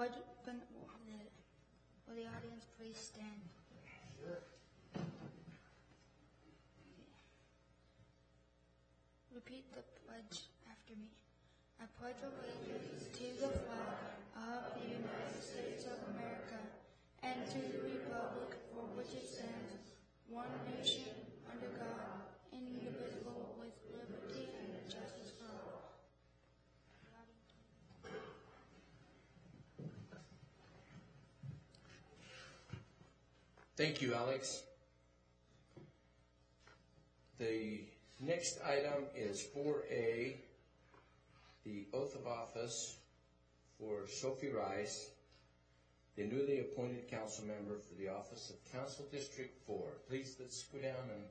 Will the audience please stand? Sure. Repeat the pledge after me. I pledge allegiance to the flag of the United States of America and to the republic for which it stands, one nation, under God, indivisible, with liberty and justice for all. Thank you, Alex. The next item is 4A, the oath of office for Sophie Rice, the newly appointed council member for the office of Council District 4. Please, let's go down and...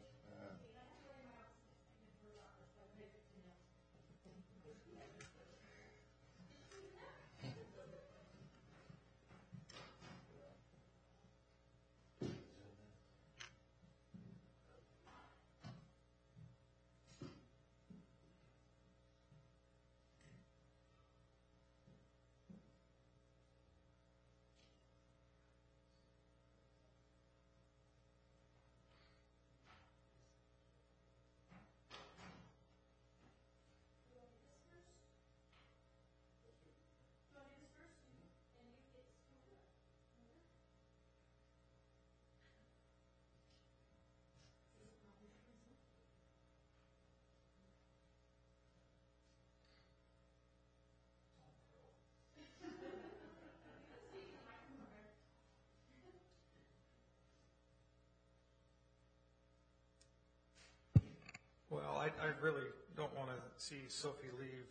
Well, I really don't want to see Sophie leave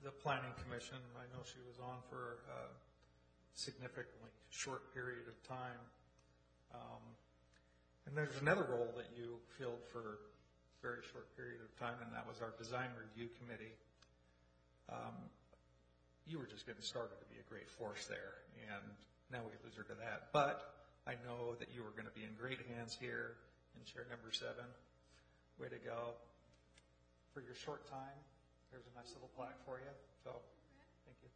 the Planning Commission. I know she was on for a significantly short period of time. And there's another role that you filled for a very short period of time, and that was our Design Review Committee. You were just getting started to be a great force there, and now we lose her to that. But I know that you were going to be in great hands here in Chair Number 7. Way to go. For your short time, there's a nice little plaque for you. So, thank you.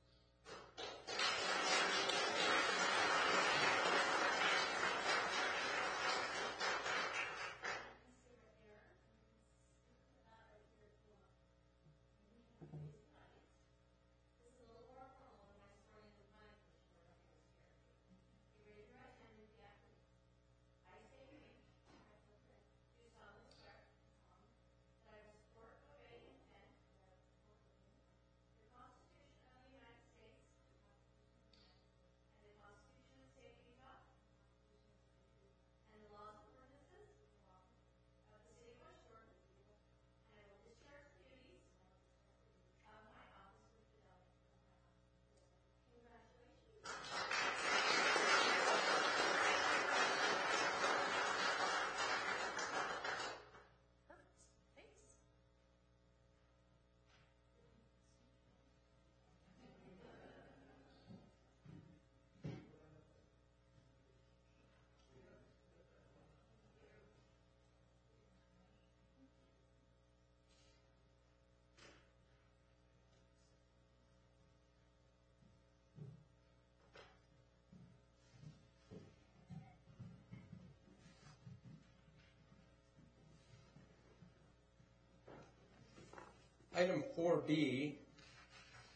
Item 4B,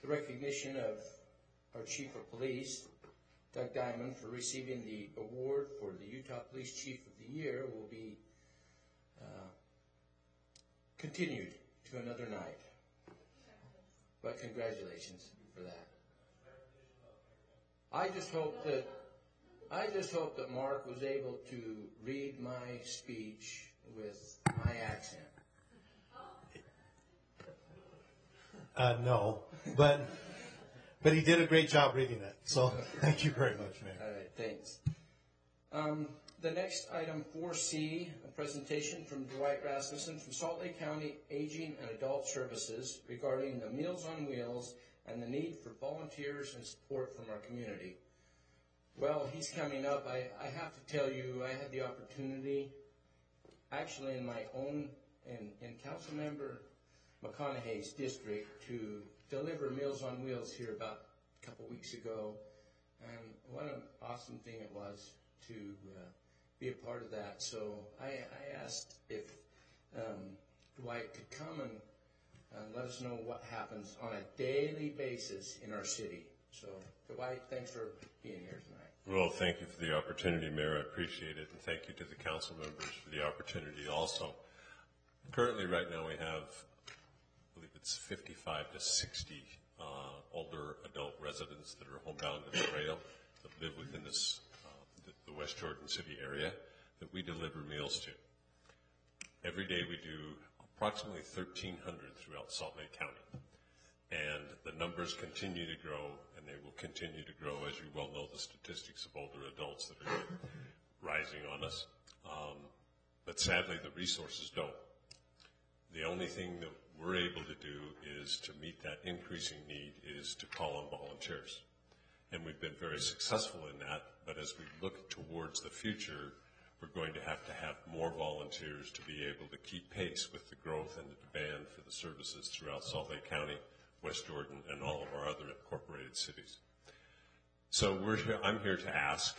the recognition of our Chief of Police, Doug Diamond, for receiving the award for the Utah Police Chief of the Year will be continued to another night. But congratulations for that. I just hope that Mark was able to read my speech with my accent. No, but he did a great job reading it. So thank you very much, Mayor. All right, thanks. The next item, 4C, a presentation from Dwight Rasmussen from Salt Lake County Aging and Adult Services regarding the Meals on Wheels and the need for volunteers and support from our community. Well, he's coming up. I have to tell you, I had the opportunity, actually in my own, in Councilmember McConaughey's district, to deliver Meals on Wheels here about a couple weeks ago, and what an awesome thing it was to be a part of that. So I asked if Dwight could come and let us know what happens on a daily basis in our city. So, Dwight, thanks for being here tonight. Well, thank you for the opportunity, Mayor. I appreciate it, and thank you to the council members for the opportunity also. Currently, right now, we have, I believe it's 55 to 60 older adult residents that are homebound in the rail that live within this the West Jordan City area that we deliver meals to. Every day we do approximately 1,300 throughout Salt Lake County. And the numbers continue to grow, and they will continue to grow. As you well know, the statistics of older adults that are rising on us. But sadly, the resources don't. The only thing that we're able to do is to meet that increasing need is to call on volunteers. And we've been very successful in that, but as we look towards the future, we're going to have more volunteers to be able to keep pace with the growth and the demand for the services throughout Salt Lake County, West Jordan, and all of our other incorporated cities. So I'm here to ask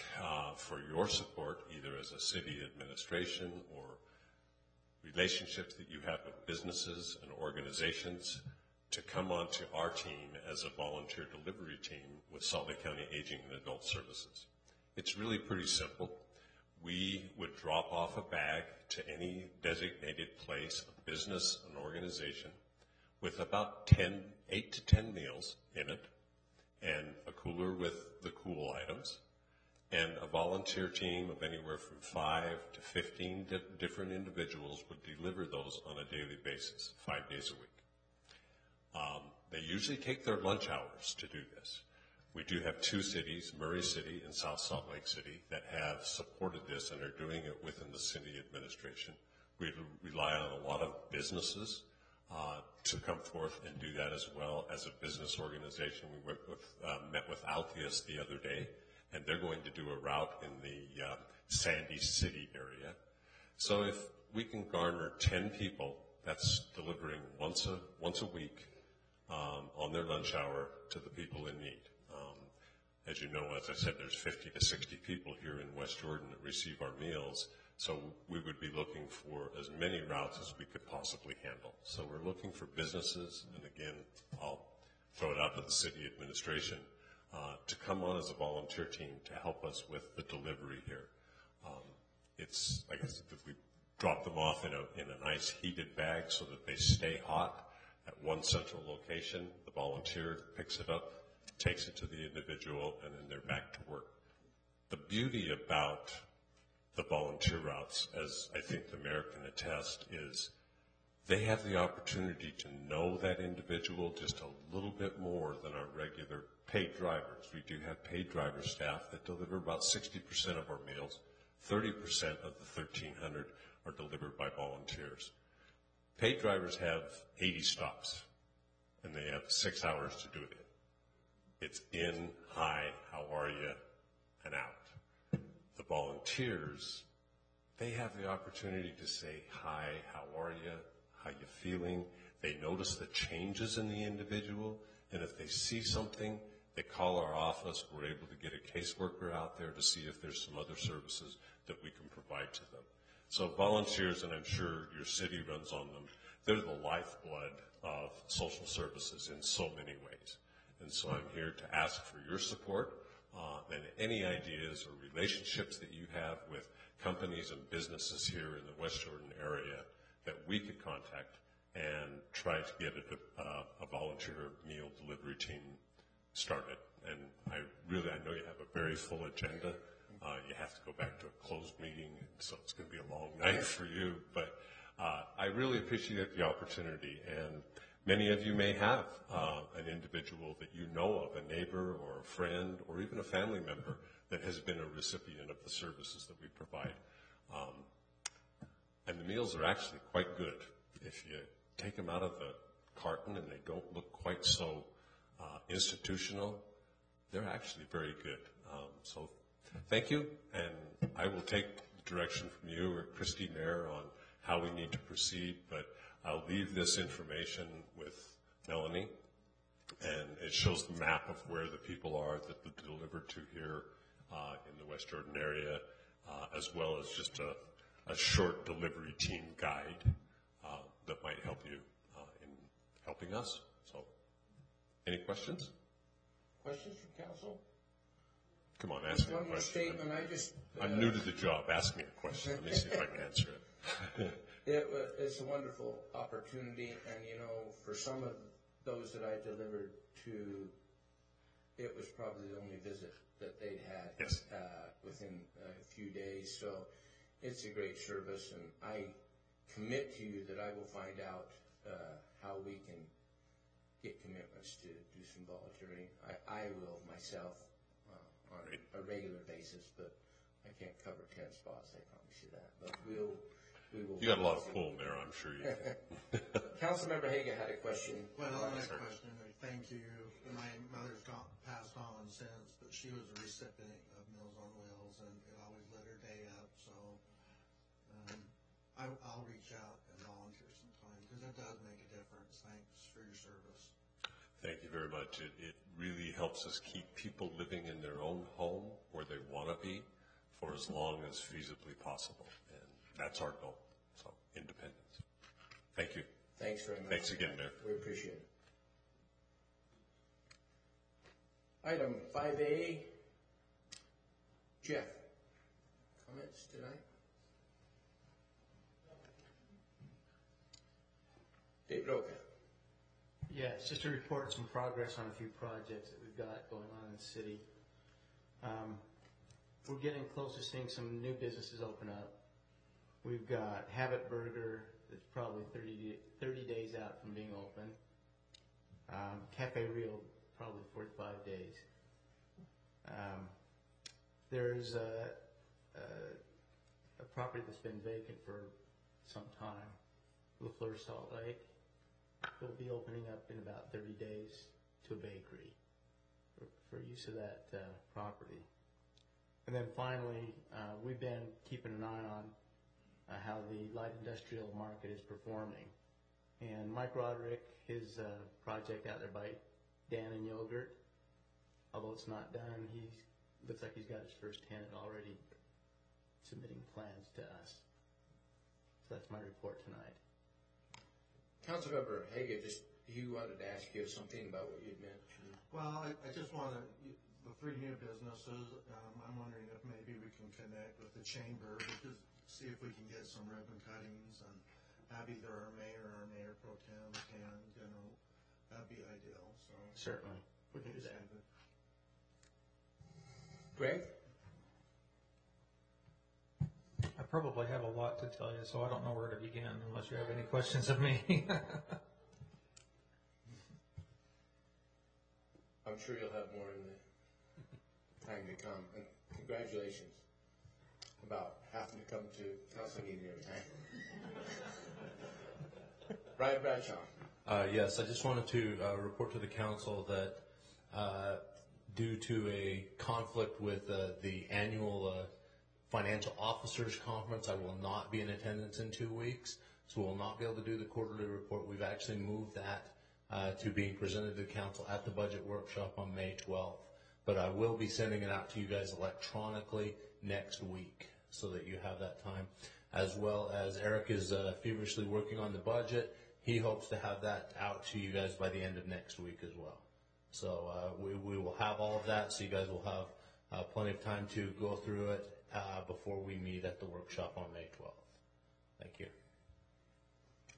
for your support, either as a city administration or relationships that you have with businesses and organizations, to come onto our team as a volunteer delivery team with Salt Lake County Aging and Adult Services. It's really pretty simple. We would drop off a bag to any designated place, a business, an organization, with about 8 to 10 meals in it, and a cooler with the cool items, and a volunteer team of anywhere from 5 to 15 different individuals would deliver those on a daily basis, 5 days a week. They usually take their lunch hours to do this. We do have 2 cities, Murray City and South Salt Lake City, that have supported this and are doing it within the city administration. We rely on a lot of businesses to come forth and do that as well as a business organization. We met with Altius the other day, and they're going to do a route in the Sandy City area. So if we can garner 10 people, that's delivering once a week on their lunch hour to the people in need. As you know, as I said, there's 50 to 60 people here in West Jordan that receive our meals, so we would be looking for as many routes as we could possibly handle. So we're looking for businesses, and again, I'll throw it out to the city administration, to come on as a volunteer team to help us with the delivery here. It's, like I said, we drop them off in a nice heated bag so that they stay hot at one central location. The volunteer picks it up, takes it to the individual, and then they're back to work. The beauty about the volunteer routes, as I think the mayor can attest, is they have the opportunity to know that individual just a little bit more than our regular paid drivers. We do have paid driver staff that deliver about 60% of our meals. 30% of the 1,300 are delivered by volunteers. Paid drivers have 80 stops, and they have 6 hours to do it in. It's in, hi, how are you, and out. The volunteers, they have the opportunity to say, hi, how are you, how you feeling. They notice the changes in the individual, and if they see something, they call our office. We're able to get a caseworker out there to see if there's some other services that we can provide to them. So volunteers, and I'm sure your city runs on them, they're the lifeblood of social services in so many ways. And so I'm here to ask for your support and any ideas or relationships that you have with companies and businesses here in the West Jordan area that we could contact and try to get a volunteer meal delivery team started. And I know you have a very full agenda. You have to go back to a closed meeting, so it's going to be a long night for you. But I really appreciate the opportunity. And many of you may have an individual that you know of, a neighbor or a friend or even a family member that has been a recipient of the services that we provide. And the meals are actually quite good. If you take them out of the carton and they don't look quite so institutional, they're actually very good. So thank you, and I will take direction from you or Christy Mayer on how we need to proceed, but I'll leave this information with Melanie, And it shows the map of where the people are that are delivered to here in the West Jordan area, as well as just a short delivery team guide that might help you in helping us. So, any questions? Questions from council? Come on, ask me a One more question. statement, I'm new to the job. Ask me a question. Let me see if I can answer it. It's a wonderful opportunity, and for some of those that I delivered to, it was probably the only visit that they'd had. Yes. Within a few days. So it's a great service, and I commit to you that I will find out how we can get commitments to do some volunteering. I will myself on a regular basis, but I can't cover 10 spots, I promise you that. But we will. You got a lot of pull there, I'm sure you do. Councilmember Haga had a question. Well, my question, thank you. My mother's passed on since, but she was a recipient of Meals on Wheels, and it always lit her day up. So I'll reach out and volunteer sometime because it does make a difference. Thanks for your service. Thank you very much. It really helps us keep people living in their own home where they want to be for as long as feasibly possible. And that's our goal. So, independence. Thank you. Thanks very much. Thanks again, Mayor. We appreciate it. Item 5A, Jeff. Comments tonight? David Oka. Yeah, it's just to report some progress on a few projects that we've got going on in the city. We're getting close to seeing some new businesses open up. We've got Habit Burger that's probably 30 days out from being open. Cafe Rio, probably 45 days. There's a property that's been vacant for some time, LaFleur Salt Lake. Will be opening up in about 30 days to a bakery for use of that property. And then finally, we've been keeping an eye on how the light industrial market is performing. And Mike Roderick, his project out there by Dan and Yogurt, although it's not done, looks like he's got his first tenant already submitting plans to us. So that's my report tonight. Councilmember Haga, he wanted to ask you something about what you'd mentioned. Well, I just want to, the 3 new businesses, I'm wondering if maybe we can connect with the chamber, because see if we can get some ribbon cuttings and have either our mayor pro tem attend, that'd be ideal. So Certainly, we can do that. Greg? I probably have a lot to tell you, so I don't know where to begin unless you have any questions of me. I'm sure you'll have more in the time to come. And congratulations about having to come to council meeting every time. Brian Bradshaw. Yes, I just wanted to report to the council that due to a conflict with the annual Financial Officers Conference, I will not be in attendance in 2 weeks, so we'll not be able to do the quarterly report. We've actually moved that to being presented to the council at the budget workshop on May 12th. But I will be sending it out to you guys electronically next week so that you have that time. As well as Eric is feverishly working on the budget. He hopes to have that out to you guys by the end of next week as well. So we will have all of that, so you guys will have plenty of time to go through it before we meet at the workshop on May 12th. Thank you.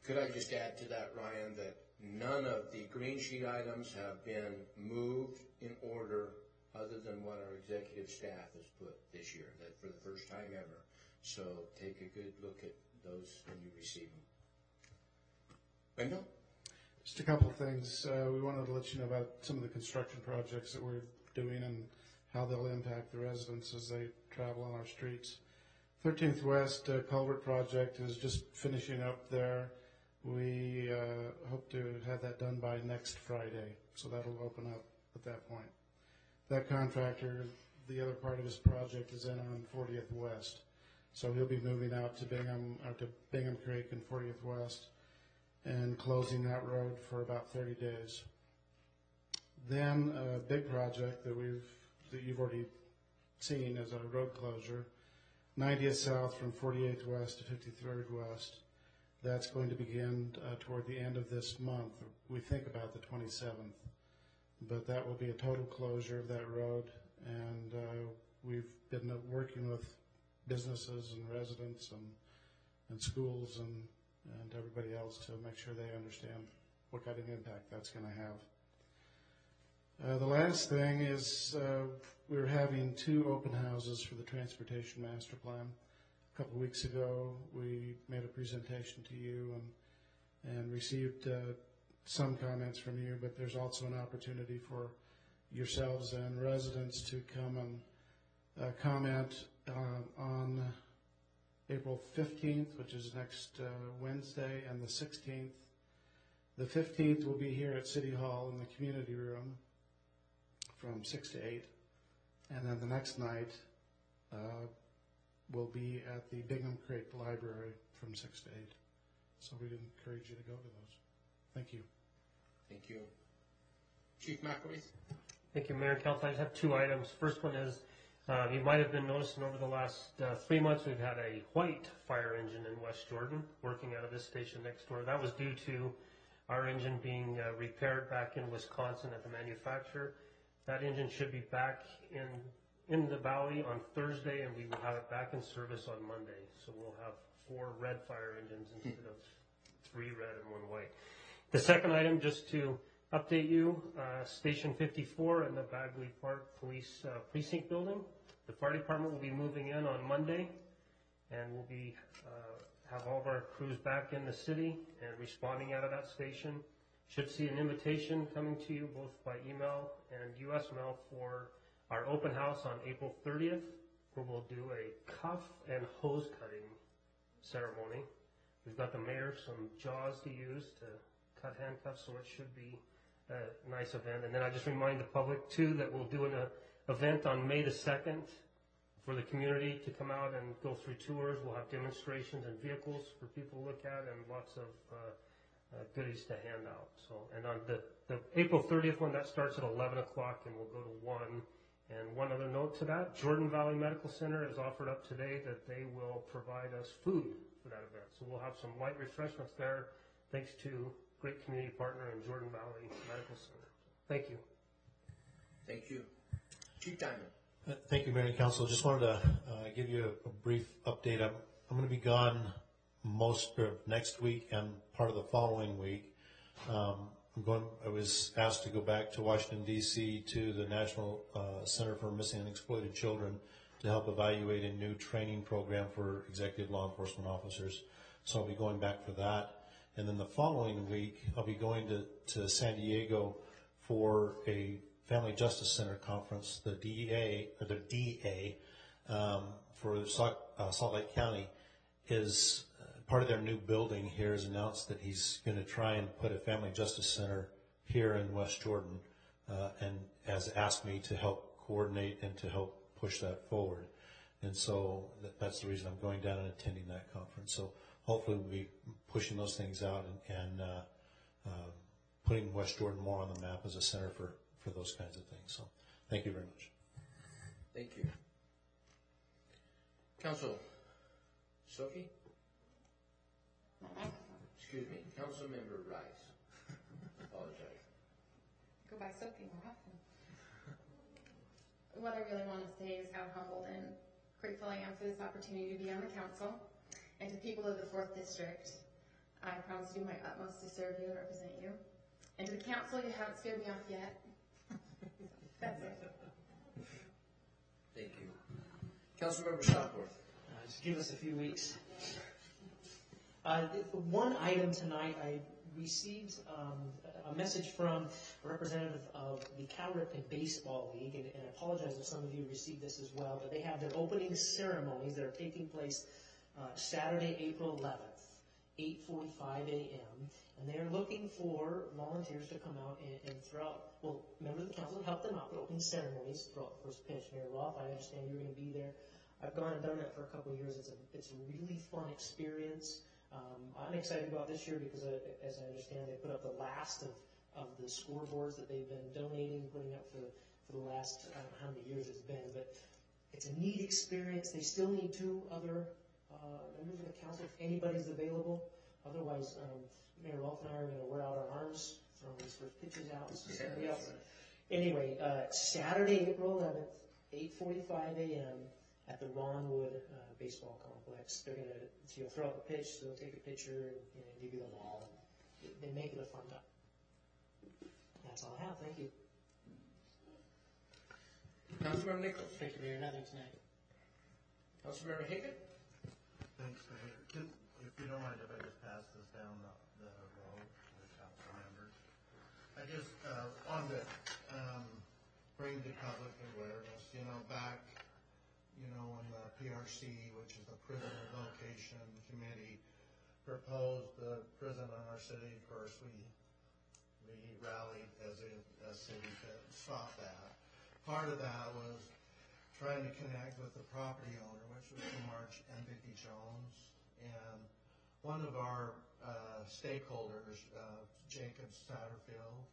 Could I just add to that, Ryan, that none of the green sheet items have been moved in order other than what our executive staff has put this year, that for the first time ever. So take a good look at those when you receive them. Wendell? Just a couple of things. We wanted to let you know about some of the construction projects that we're doing and how they'll impact the residents as they travel on our streets. 13th West Culvert Project is just finishing up there. We hope to have that done by next Friday, so that'll open up at that point. That contractor, the other part of his project is in on 40th West, so he'll be moving out to Bingham Creek and 40th West and closing that road for about 30 days. Then a big project that you've already seen is a road closure, 90th South from 48th West to 53rd West. That's going to begin toward the end of this month. We think about the 27th, but that will be a total closure of that road. And we've been working with businesses and residents and schools and everybody else to make sure they understand what kind of impact that's going to have. The last thing is we're having 2 open houses for the Transportation Master Plan. A couple of weeks ago, we made a presentation to you and received some comments from you, but there's also an opportunity for yourselves and residents to come and comment on April 15th, which is next Wednesday, and the 16th. The 15th will be here at City Hall in the community room from 6 to 8. And then the next night will be at the Bingham Creek Library from 6 to 8. So we'd encourage you to go to those. Thank you. Thank you. Chief McElreath? Thank you, Mayor and Council. I just have 2 items. First one is, you might have been noticing over the last 3 months we've had a white fire engine in West Jordan working out of this station next door. That was due to our engine being repaired back in Wisconsin at the manufacturer. That engine should be back in the valley on Thursday, and we will have it back in service on Monday. So we'll have 4 red fire engines instead of 3 red and 1 white. The second item, just to update you, Station 54 in the Bagley Park Police Precinct Building. The fire department will be moving in on Monday, and we'll be have all of our crews back in the city and responding out of that station. Should see an invitation coming to you both by email and U.S. mail for our open house on April 30th, where we'll do a cuff and hose cutting ceremony. We've got the mayor some jaws to use to cut handcuffs, so it should be a nice event. And then I just remind the public, too, that we'll do an event on May the 2nd for the community to come out and go through tours. We'll have demonstrations and vehicles for people to look at and lots of goodies to hand out. So, and on the April 30th one, that starts at 11 o'clock and we'll go to 1. And one other note to that, Jordan Valley Medical Center has offered up today that they will provide us food for that event. So we'll have some light refreshments there, thanks to great community partner in Jordan Valley Medical Center. Thank you. Thank you. Chief Diamond. Thank you, Mayor and Council. Just wanted to give you a brief update. I'm going to be gone most of next week and part of the following week. I was asked to go back to Washington, D.C. to the National Center for Missing and Exploited Children to help evaluate a new training program for executive law enforcement officers. So I'll be going back for that. And then the following week, I'll be going to San Diego for a Family Justice Center conference, the DA for Salt Lake County is part of their new building here has announced that he's going to try and put a Family Justice Center here in West Jordan and has asked me to help coordinate and to help push that forward. And so that's the reason I'm going down and attending that conference. So hopefully we'll be pushing those things out and putting West Jordan more on the map as a center for those kinds of things. So thank you very much. Thank you. Council, Sophie? Excuse me, Councilmember Rice. Apologize. Go by Sophie more often. What I really want to say is how humbled and grateful I am for this opportunity to be on the council. And to people of the 4th District, I promise to do my utmost to serve you and represent you. And to the council, you haven't scared me off yet. That's it. Thank you. Councilmember Stopworth. Just give us a few weeks. One item tonight, I received a message from a representative of the Cal Ripken Baseball League, and I apologize if some of you received this as well, but they have their opening ceremonies that are taking place Saturday, April 11th, 8:45 a.m., and they're looking for volunteers to come out and throughout, well, members of the council help them out with opening ceremonies throughout the first pitch. Mayor Roth, I understand you're going to be there. I've gone and done that for a couple of years. It's a really fun experience. I'm excited about this year because, as I understand, they put up the last of of the scoreboards that they've been donating, putting up for the last, I don't know how many years it's been, but it's a neat experience. They still need 2 other members of the council if anybody's available. Otherwise, Mayor Rolfe and I are going to wear out our arms throwing these first pitches out. So somebody else. Anyway, Saturday, April 11th, 8:45 a.m. at the Ron Wood Baseball Complex. They're going to throw out the pitch, so they'll take a picture and give you the ball. They make it a fun time. That's all I have. Thank you. Councilmember Nichols. Thank you, Mayor. Nothing tonight. Councilmember Hagan. Thanks, Mayor. If you don't mind if I just pass this down the road to the council members. I just wanted to bring to public awareness, back, when the PRC, which is the Prison Relocation Committee, proposed the prison in our city. Of course, we rallied as a city to stop that. Part of that was trying to connect with the property owner, which was March and Vicki Jones, and one of our stakeholders, Jacob Satterfield,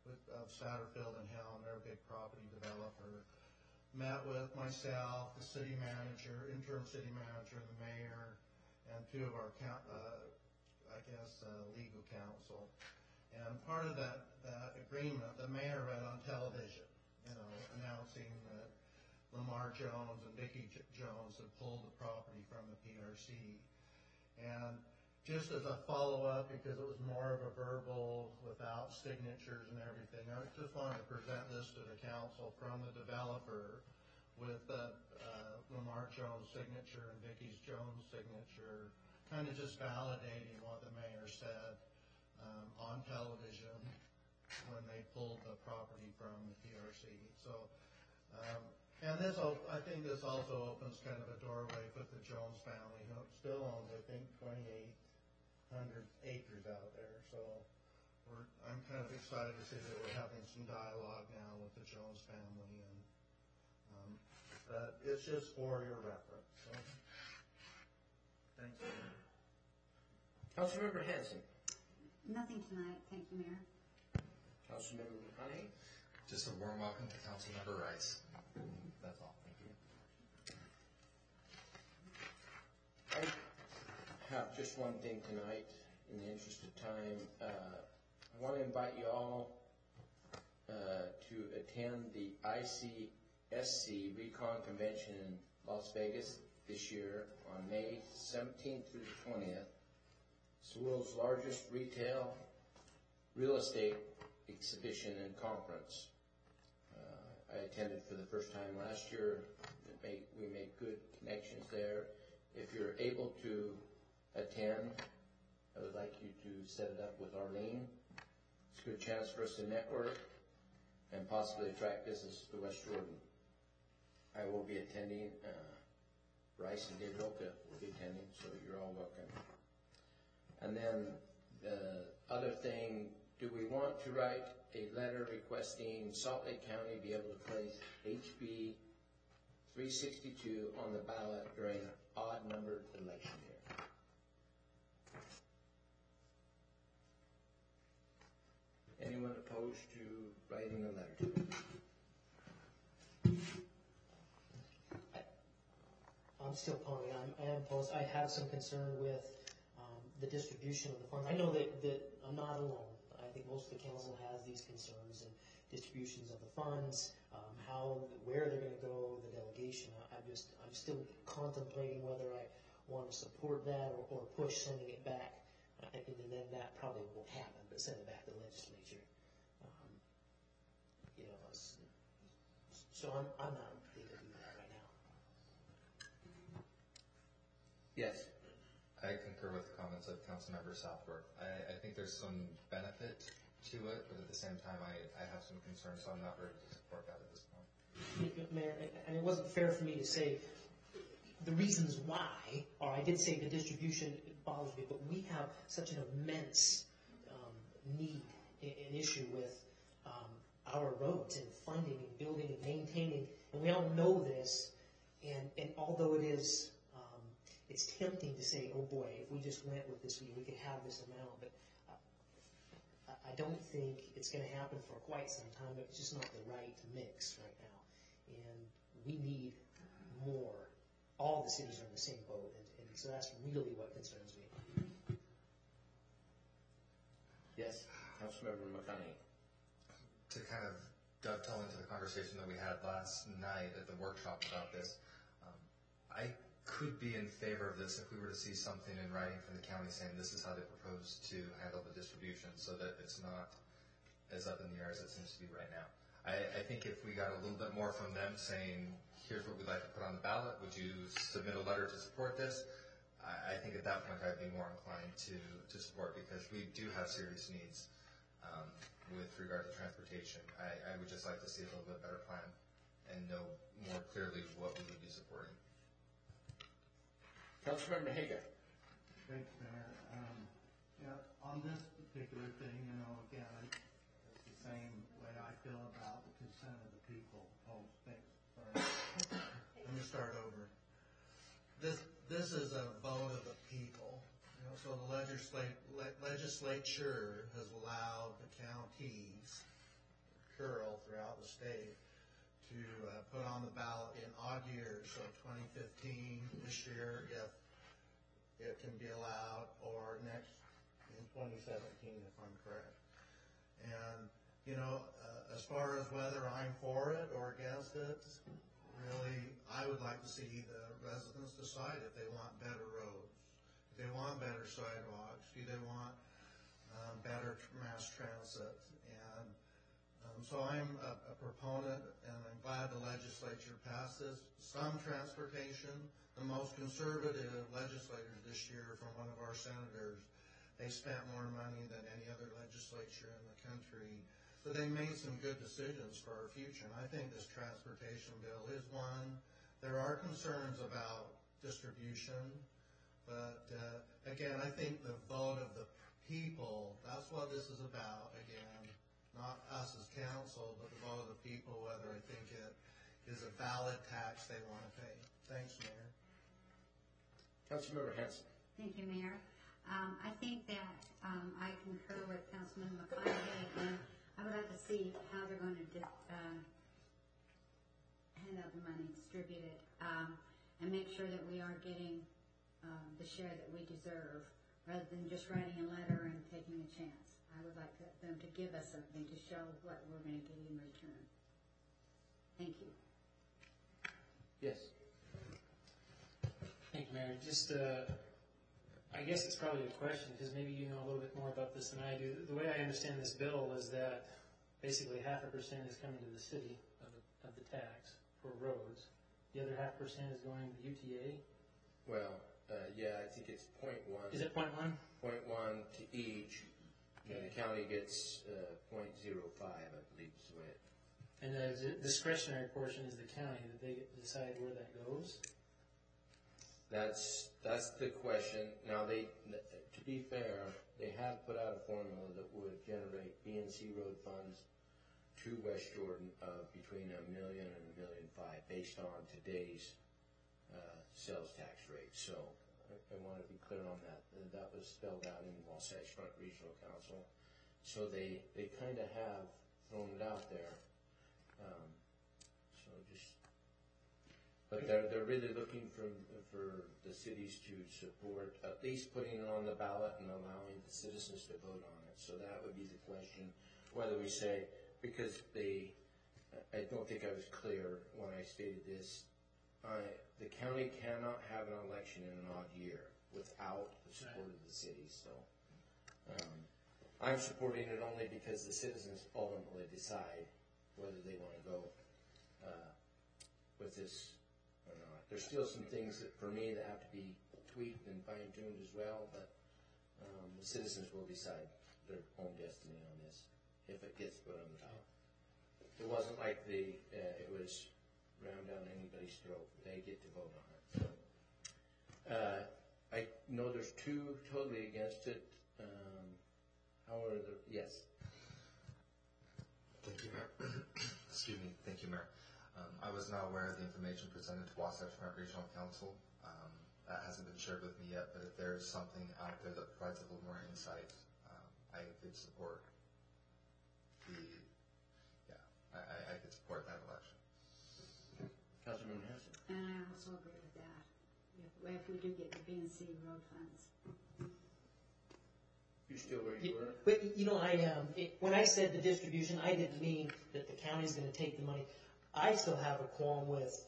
of Satterfield and Helm, they're a big property developer, met with myself, the city manager, interim city manager, the mayor, and 2 of our, legal counsel. And part of that agreement, the mayor read on television, announcing that Lamar Jones and Vicki Jones had pulled the property from the PRC. And just as a follow-up, because it was more of a verbal, without signatures and everything, I just wanted to present this to the council from the developer with Lamar Jones' signature and Vicki Jones' signature, kind of just validating what the mayor said on television when they pulled the property from the PRC. So, and I think this also opens kind of a doorway with the Jones family, who still owns, I think, 2,800 acres out there. So I'm kind of excited to see that we're having some dialogue now with the Jones family, and that it's just for your reference. So, thanks. Councilmember Hanson. Nothing tonight. Thank you, Mayor. Councilmember Honey. Just a warm welcome to Councilmember Rice. That's all. Thank you. I have just one thing tonight, in the interest of time. I want to invite you all to attend the ICSC Recon Convention in Las Vegas this year on May 17th through the 20th. It's the world's largest retail real estate exhibition and conference. I attended for the first time last year. We made good connections there. If you're able to attend, I would like you to set it up with Arlene. It's a good chance for us to network and possibly attract business to West Jordan. I will be attending. Rice and Dave Roca will be attending, so you're all welcome. And then the other thing, do we want to write a letter requesting Salt Lake County be able to place HB 362 on the ballot during an odd-numbered election year? Anyone opposed to writing a letter to them? I'm still calling. I am opposed. I have some concern with the distribution of the funds. I know that I'm not alone. I think most of the council has these concerns and distributions of the funds, where they're going to go, the delegation. I'm still contemplating whether I want to support that or push sending it back. And then that probably won't happen, but send it back to the legislature. So I'm not able to do that right now. Yes. I concur with the comments of Councilmember Southworth. I think there's some benefit to it, but at the same time, I have some concerns, so I'm not ready to support that at this point. Mayor, and it wasn't fair for me to say the reasons why, or I did say the distribution bothers me, but we have such an immense need, an issue with our roads and funding and building and maintaining, and we all know this, and although it is it's tempting to say, oh boy, if we just went with this, we could have this amount, but I don't think it's going to happen for quite some time, but it's just not the right mix right now. And we need more. All the cities are in the same boat, and so that's really what concerns me. Yes, Councilmember McConaughey. To kind of dovetail into the conversation that we had last night at the workshop about this, I could be in favor of this if we were to see something in writing from the county saying this is how they propose to handle the distribution, so that it's not as up in the air as it seems to be right now. I think if we got a little bit more from them saying, here's what we'd like to put on the ballot, would you submit a letter to support this? I think at that point I'd be more inclined to support, because we do have serious needs with regard to transportation. I would just like to see a little bit better plan and know more clearly what we would be supporting. Councilmember Hager. Thanks, Mayor. On this particular thing, again, it's the same way I feel about the consent of the people. Oh, thanks. Sorry. Let me start over. This is a vote of the people. So the legislature has allowed the counties, plural, throughout the state, to put on the ballot in odd years, so 2015, this year, if it can be allowed, or next in 2017, if I'm correct. And, as far as whether I'm for it or against it, really, I would like to see the residents decide if they want better roads, if they want better sidewalks, do they want better mass transit. And so I'm a proponent, and I'm glad the legislature passed this. Some transportation, the most conservative legislators this year from one of our senators, they spent more money than any other legislature in the country. So they made some good decisions for our future. And I think this transportation bill is one. There are concerns about distribution, but again, I think the vote of the people, that's what this is about, again, not us as council, but the vote of the people, whether I think it is a valid tax they want to pay. Thanks, Mayor. Councilmember Hanson. Thank you, Mayor. I think that I concur with Councilman McConaughey, and I would like to see how they're going to hand out the money, distribute it, and make sure that we are getting the share that we deserve, rather than just writing a letter and taking a chance. I would like them to give us something to show what we're going to get in return. Thank you. Yes. Thank you, Mayor. Just, I guess it's probably a question, because maybe you know a little bit more about this than I do. The way I understand this bill is that basically 0.5% is coming to the city of the tax for roads. The other 0.5% is going to UTA. Well, yeah, I think it's 0.1. Is it 0.1? 0.1 to each. And the county gets 0.05, I believe is the way it. And the discretionary portion is the county, that they decide where that goes? That's the question. Now, to be fair, they have put out a formula that would generate BNC road funds to West Jordan of between $1 million and $1.5 million based on today's sales tax rate. So I want to be clear on that. That was spelled out in Wasatch Front Regional Council. So they kind of have thrown it out there. But they're really looking for the cities to support, at least putting it on the ballot and allowing the citizens to vote on it. So that would be the question, whether we say, because I don't think I was clear when I stated this, the county cannot have an election in an odd year without the support of the city. So I'm supporting it only because the citizens ultimately decide whether they want to go with this or not. There's still some things that, for me, that have to be tweaked and fine-tuned as well, but the citizens will decide their own destiny on this if it gets put on the ballot. It wasn't like it was rammed down anybody's throat. They get to vote on it. So, I know there's two totally against it. However, yes. Thank you, Mayor. Excuse me. Thank you, Mayor. I was not aware of the information presented to Wasatch Front Regional Council. That hasn't been shared with me yet, but if there's something out there that provides a little more insight, I could support I could support that election. Councilman Hanson? And I also agree with that, if we do get the B and C road funds. You still where you were? But, when I said the distribution, I didn't mean that the county's gonna take the money. I still have a qualm with,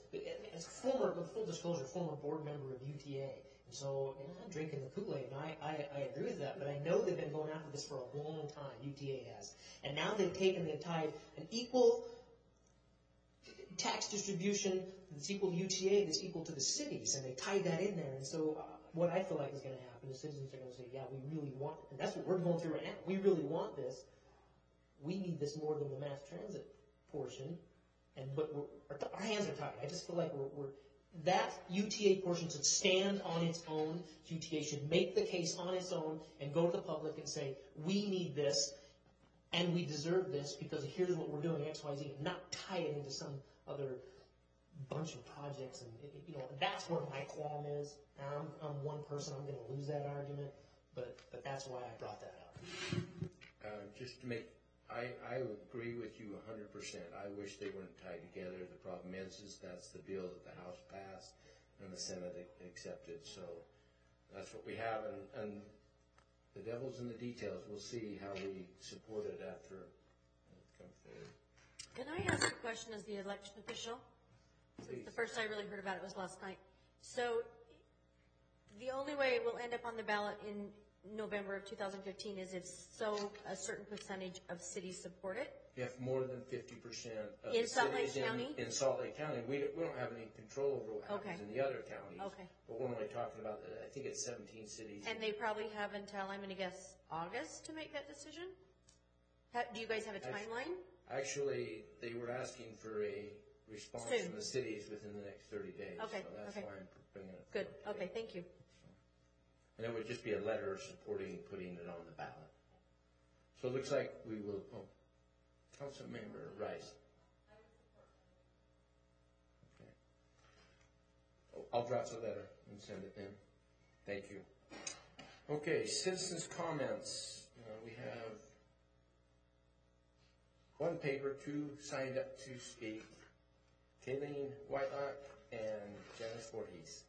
as with full disclosure, former board member of UTA. And so, I'm drinking the Kool-Aid, and I agree with that, but I know they've been going after this for a long time, UTA has. And now they've tied an equal tax distribution that's equal to UTA, that's equal to the cities, and they tied that in there. And so, what I feel like is going to happen is citizens are going to say, yeah, we really want it. And that's what we're going through right now. We really want this. We need this more than the mass transit portion. But our hands are tied. I just feel like that UTA portion should stand on its own. UTA should make the case on its own and go to the public and say, we need this and we deserve this because here's what we're doing, X, Y, Z, and not tie it into some other bunch of projects. And, that's where my qualm is. I'm one person. I'm going to lose that argument, but that's why I brought that up. Just to make, I agree with you 100%. I wish they weren't tied together. The problem is that's the bill that the House passed and the Senate accepted. So that's what we have, and the devil's in the details. We'll see how we support it after it comes forward. Can I ask a question as the election official? Since the first I really heard about it was last night. So the only way it will end up on the ballot in November of 2015 is if a certain percentage of cities support it? If more than 50% of in the Salt Lake cities County? in Salt Lake County, we don't have any control over what happens in the other counties. Okay. But we're only talking about, I think it's 17 cities. And they probably have until, I'm going to guess, August to make that decision? Do you guys have a timeline? Actually, they were asking for a response from the cities within the next 30 days. Okay. So that's why I'm bringing it Good. forward. Okay, thank you. And it would just be a letter supporting putting it on the ballot. So it looks like we will, Councilmember Rice. Okay. I'll draft a letter and send it in. Thank you. Okay, citizens' comments. We have one paper, two signed up to speak. Kayleen Whitelock and Janice Voorhees.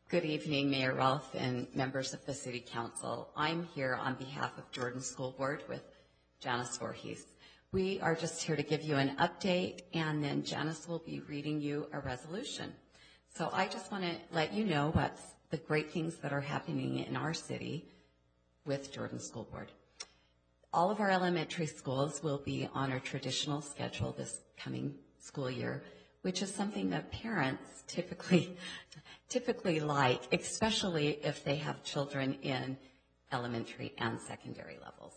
Good evening, Mayor Rolfe and members of the City Council. I'm here on behalf of Jordan School Board with Janice Voorhees. We are just here to give you an update, and then Janice will be reading you a resolution. So I just want to let you know what's the great things that are happening in our city with Jordan School Board. All of our elementary schools will be on a traditional schedule this coming school year, which is something that parents typically like, especially if they have children in elementary and secondary levels.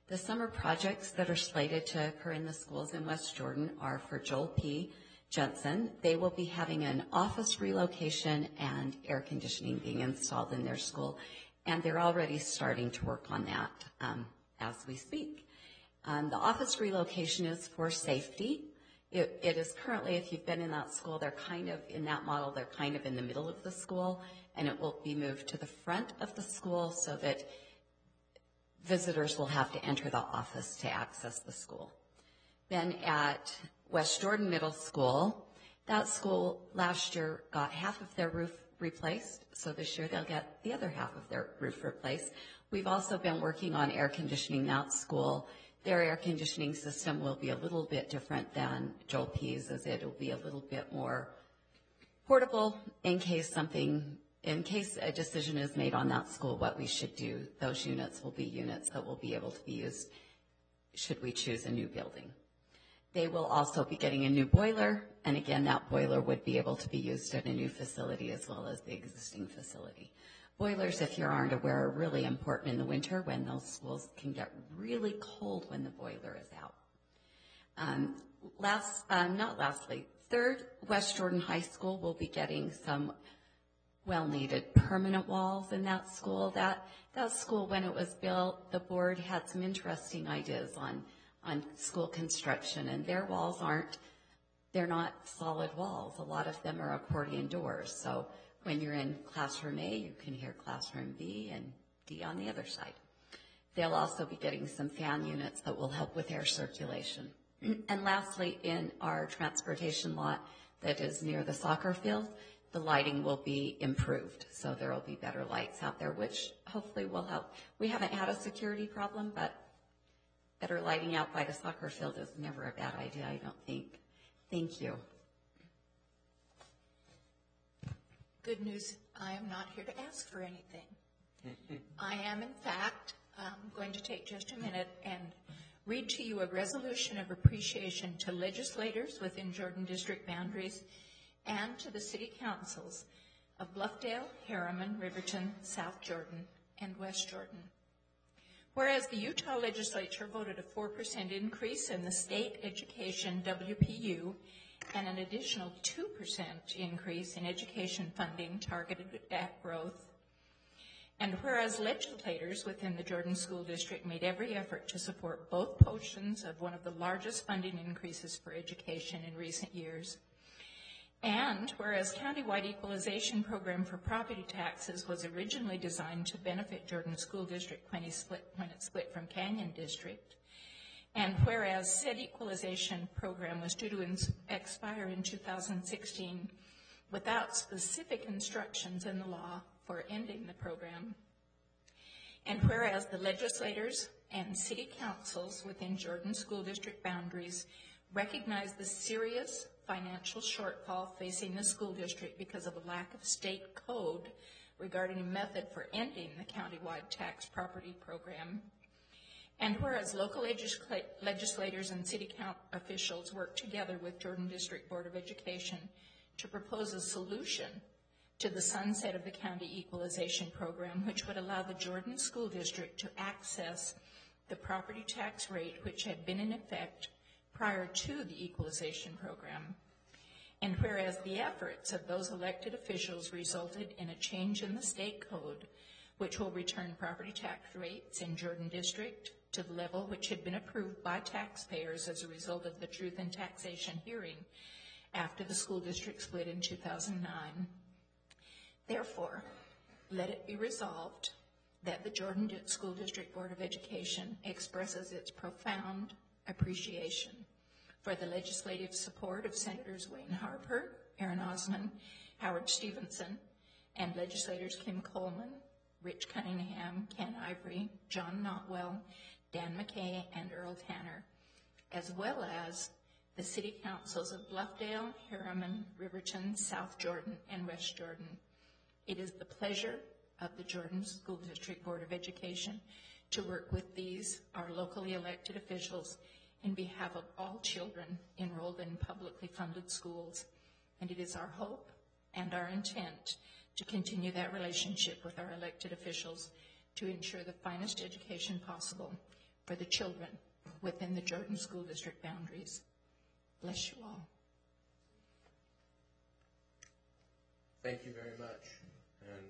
The summer projects that are slated to occur in the schools in West Jordan are for Joel P. Jensen. They will be having an office relocation and air conditioning being installed in their school, and they're already starting to work on that as we speak. The office relocation is for safety. It is currently, if you've been in that school, they're kind of in that model, they're kind of in the middle of the school, and it will be moved to the front of the school so that visitors will have to enter the office to access the school. Then at West Jordan Middle School, that school last year got half of their roof replaced, so this year they'll get the other half of their roof replaced. We've also been working on air conditioning that school. Their air conditioning system will be a little bit different than Joel P.'s, as it will be a little bit more portable in case a decision is made on that school what we should do. Those units will be units that will be able to be used should we choose a new building. They will also be getting a new boiler, and again, that boiler would be able to be used at a new facility as well as the existing facility. Boilers, if you aren't aware, are really important in the winter when those schools can get really cold when the boiler is out. Third, West Jordan High School will be getting some well-needed permanent walls in that school. That school, when it was built, the board had some interesting ideas on school construction, and their walls they're not solid walls. A lot of them are accordion doors. So when you're in classroom A, you can hear classroom B and D on the other side. They'll also be getting some fan units that will help with air circulation. And lastly, in our transportation lot that is near the soccer field, the lighting will be improved. So there will be better lights out there, which hopefully will help. We haven't had a security problem, but better lighting out by the soccer field is never a bad idea, I don't think. Thank you. Good news, I am not here to ask for anything. I am, in fact, going to take just a minute and read to you a resolution of appreciation to legislators within Jordan District boundaries and to the city councils of Bluffdale, Harriman, Riverton, South Jordan, and West Jordan. Whereas the Utah legislature voted a 4% increase in the state education WPU and an additional 2% increase in education funding targeted at growth. And whereas legislators within the Jordan School District made every effort to support both portions of one of the largest funding increases for education in recent years, and whereas countywide equalization program for property taxes was originally designed to benefit Jordan School District when it split from Canyon District, and whereas said equalization program was due to expire in 2016 without specific instructions in the law for ending the program, and whereas the legislators and city councils within Jordan School District boundaries recognize the serious financial shortfall facing the school district because of a lack of state code regarding a method for ending the countywide tax property program, and whereas local legislators and city officials work together with Jordan District Board of Education to propose a solution to the sunset of the county equalization program, which would allow the Jordan School District to access the property tax rate which had been in effect prior to the equalization program. And whereas the efforts of those elected officials resulted in a change in the state code, which will return property tax rates in Jordan District to the level which had been approved by taxpayers as a result of the Truth in Taxation hearing after the school district split in 2009. Therefore, let it be resolved that the Jordan School District Board of Education expresses its profound appreciation for the legislative support of Senators Wayne Harper, Aaron Osman, Howard Stevenson, and legislators Kim Coleman, Rich Cunningham, Ken Ivory, John Notwell, Dan McKay, and Earl Tanner, as well as the city councils of Bluffdale, Harriman, Riverton, South Jordan, and West Jordan. It is the pleasure of the Jordan School District Board of Education to work with these, our locally elected officials, in behalf of all children enrolled in publicly funded schools. And it is our hope and our intent to continue that relationship with our elected officials to ensure the finest education possible for the children within the Jordan School District boundaries. Bless you all. Thank you very much. And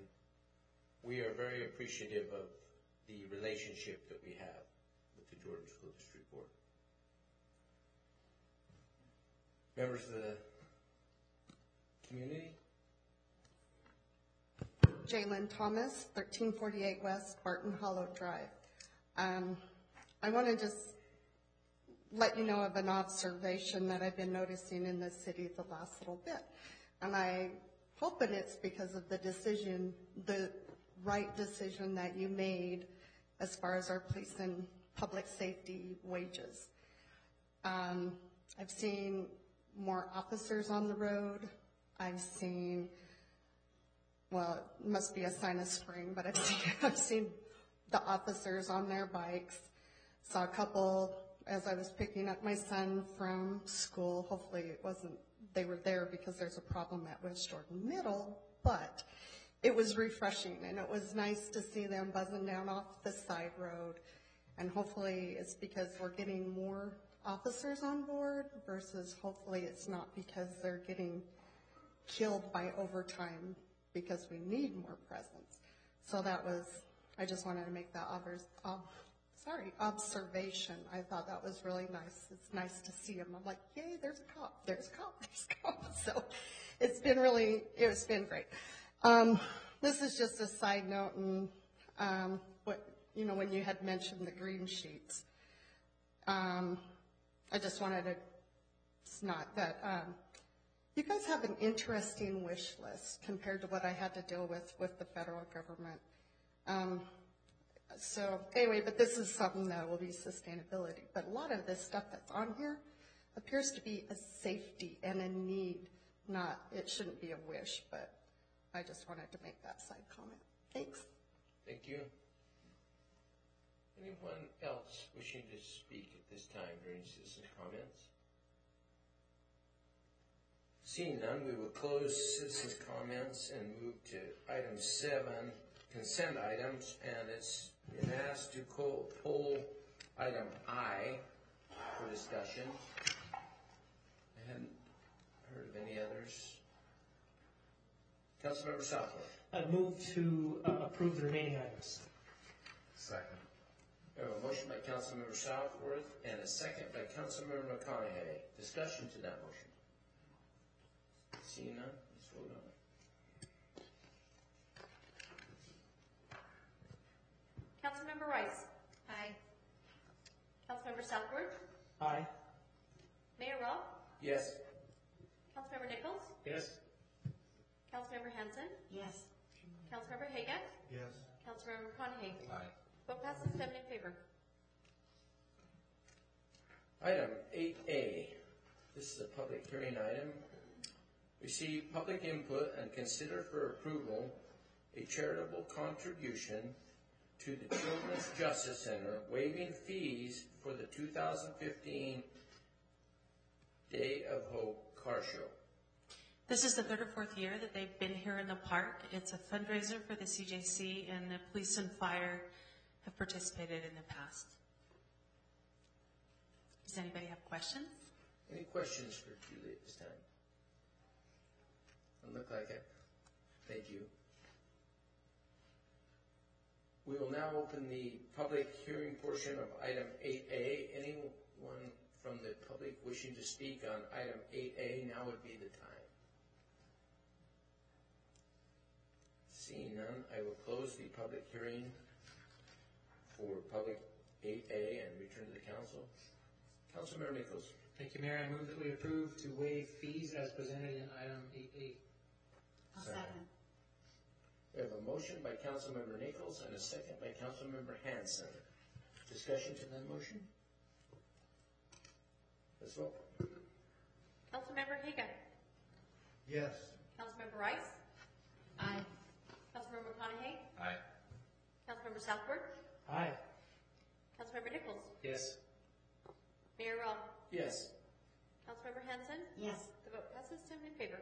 we are very appreciative of the relationship that we have with the Jordan School District Board. Members of the community? Jalen Thomas, 1348 West Barton Hollow Drive. I want to just let you know of an observation that I've been noticing in the city the last little bit. And I hope it's because of the decision, the right decision that you made as far as our police and public safety wages. I've seen more officers on the road. I've seen, well, it must be a sign of spring, but I've seen the officers on their bikes. Saw a couple as I was picking up my son from school. Hopefully it wasn't, they were there because there's a problem at West Jordan Middle, but it was refreshing and it was nice to see them buzzing down off the side road. And hopefully it's because we're getting more officers on board versus hopefully it's not because they're getting killed by overtime because we need more presence. So that was, I just wanted to make that observation. I thought that was really nice. It's nice to see them. I'm like, yay, there's a cop, there's a cop, there's a cop. So it's been great. This is just a side note, and when you had mentioned the green sheets, I just wanted to snot that you guys have an interesting wish list compared to what I had to deal with the federal government. So anyway, but this is something that will be sustainability. But a lot of this stuff that's on here appears to be a safety and a need, it shouldn't be a wish, but I just wanted to make that side comment. Thanks. Thank you. Anyone else wishing to speak at this time during citizen comments? Seeing none, we will close citizens' comments and move to item 7, consent items, and it's been asked to pull item I for discussion. I hadn't heard of any others. Councilmember Southworth. I move to approve the remaining items. Second. We have a motion by Councilmember Southworth and a second by Councilmember McConaughey. Discussion to that motion. Seeing none, let's vote on it. Councilmember Rice. Aye. Councilmember Southworth. Aye. Mayor Ralph. Yes. Councilmember Nichols. Yes. Councilmember Hanson. Yes. Councilmember Haga. Yes. Councilmember McConaughey. Aye. Vote passes 7 in favor. Item 8A. This is a public hearing item. Receive public input and consider for approval a charitable contribution to the Children's Justice Center, waiving fees for the 2015 Day of Hope car show. This is the third or fourth year that they've been here in the park. It's a fundraiser for the CJC, and the police and fire have participated in the past. Does anybody have questions? Any questions for Julie at this time? Doesn't look like it. Thank you. We will now open the public hearing portion of item 8A. Anyone from the public wishing to speak on item 8A, now would be the time. Seeing none, I will close the public hearing for public 8A and return to the council. Councilmember Nichols. Thank you, Mayor. I move that we approve to waive fees as presented in item 8A. I'll second. We have a motion by Councilmember Nichols and a second by Councilmember Hanson. Discussion to that motion? Let's vote. Councilmember Haga. Yes. Councilmember Rice. Aye. Councilmember McConaughey. Aye. Councilmember Southworth. Aye. Councilmember Nichols. Yes. Mayor Ralph. Yes. Councilmember Hanson. Yes. The vote passes 7 in favor.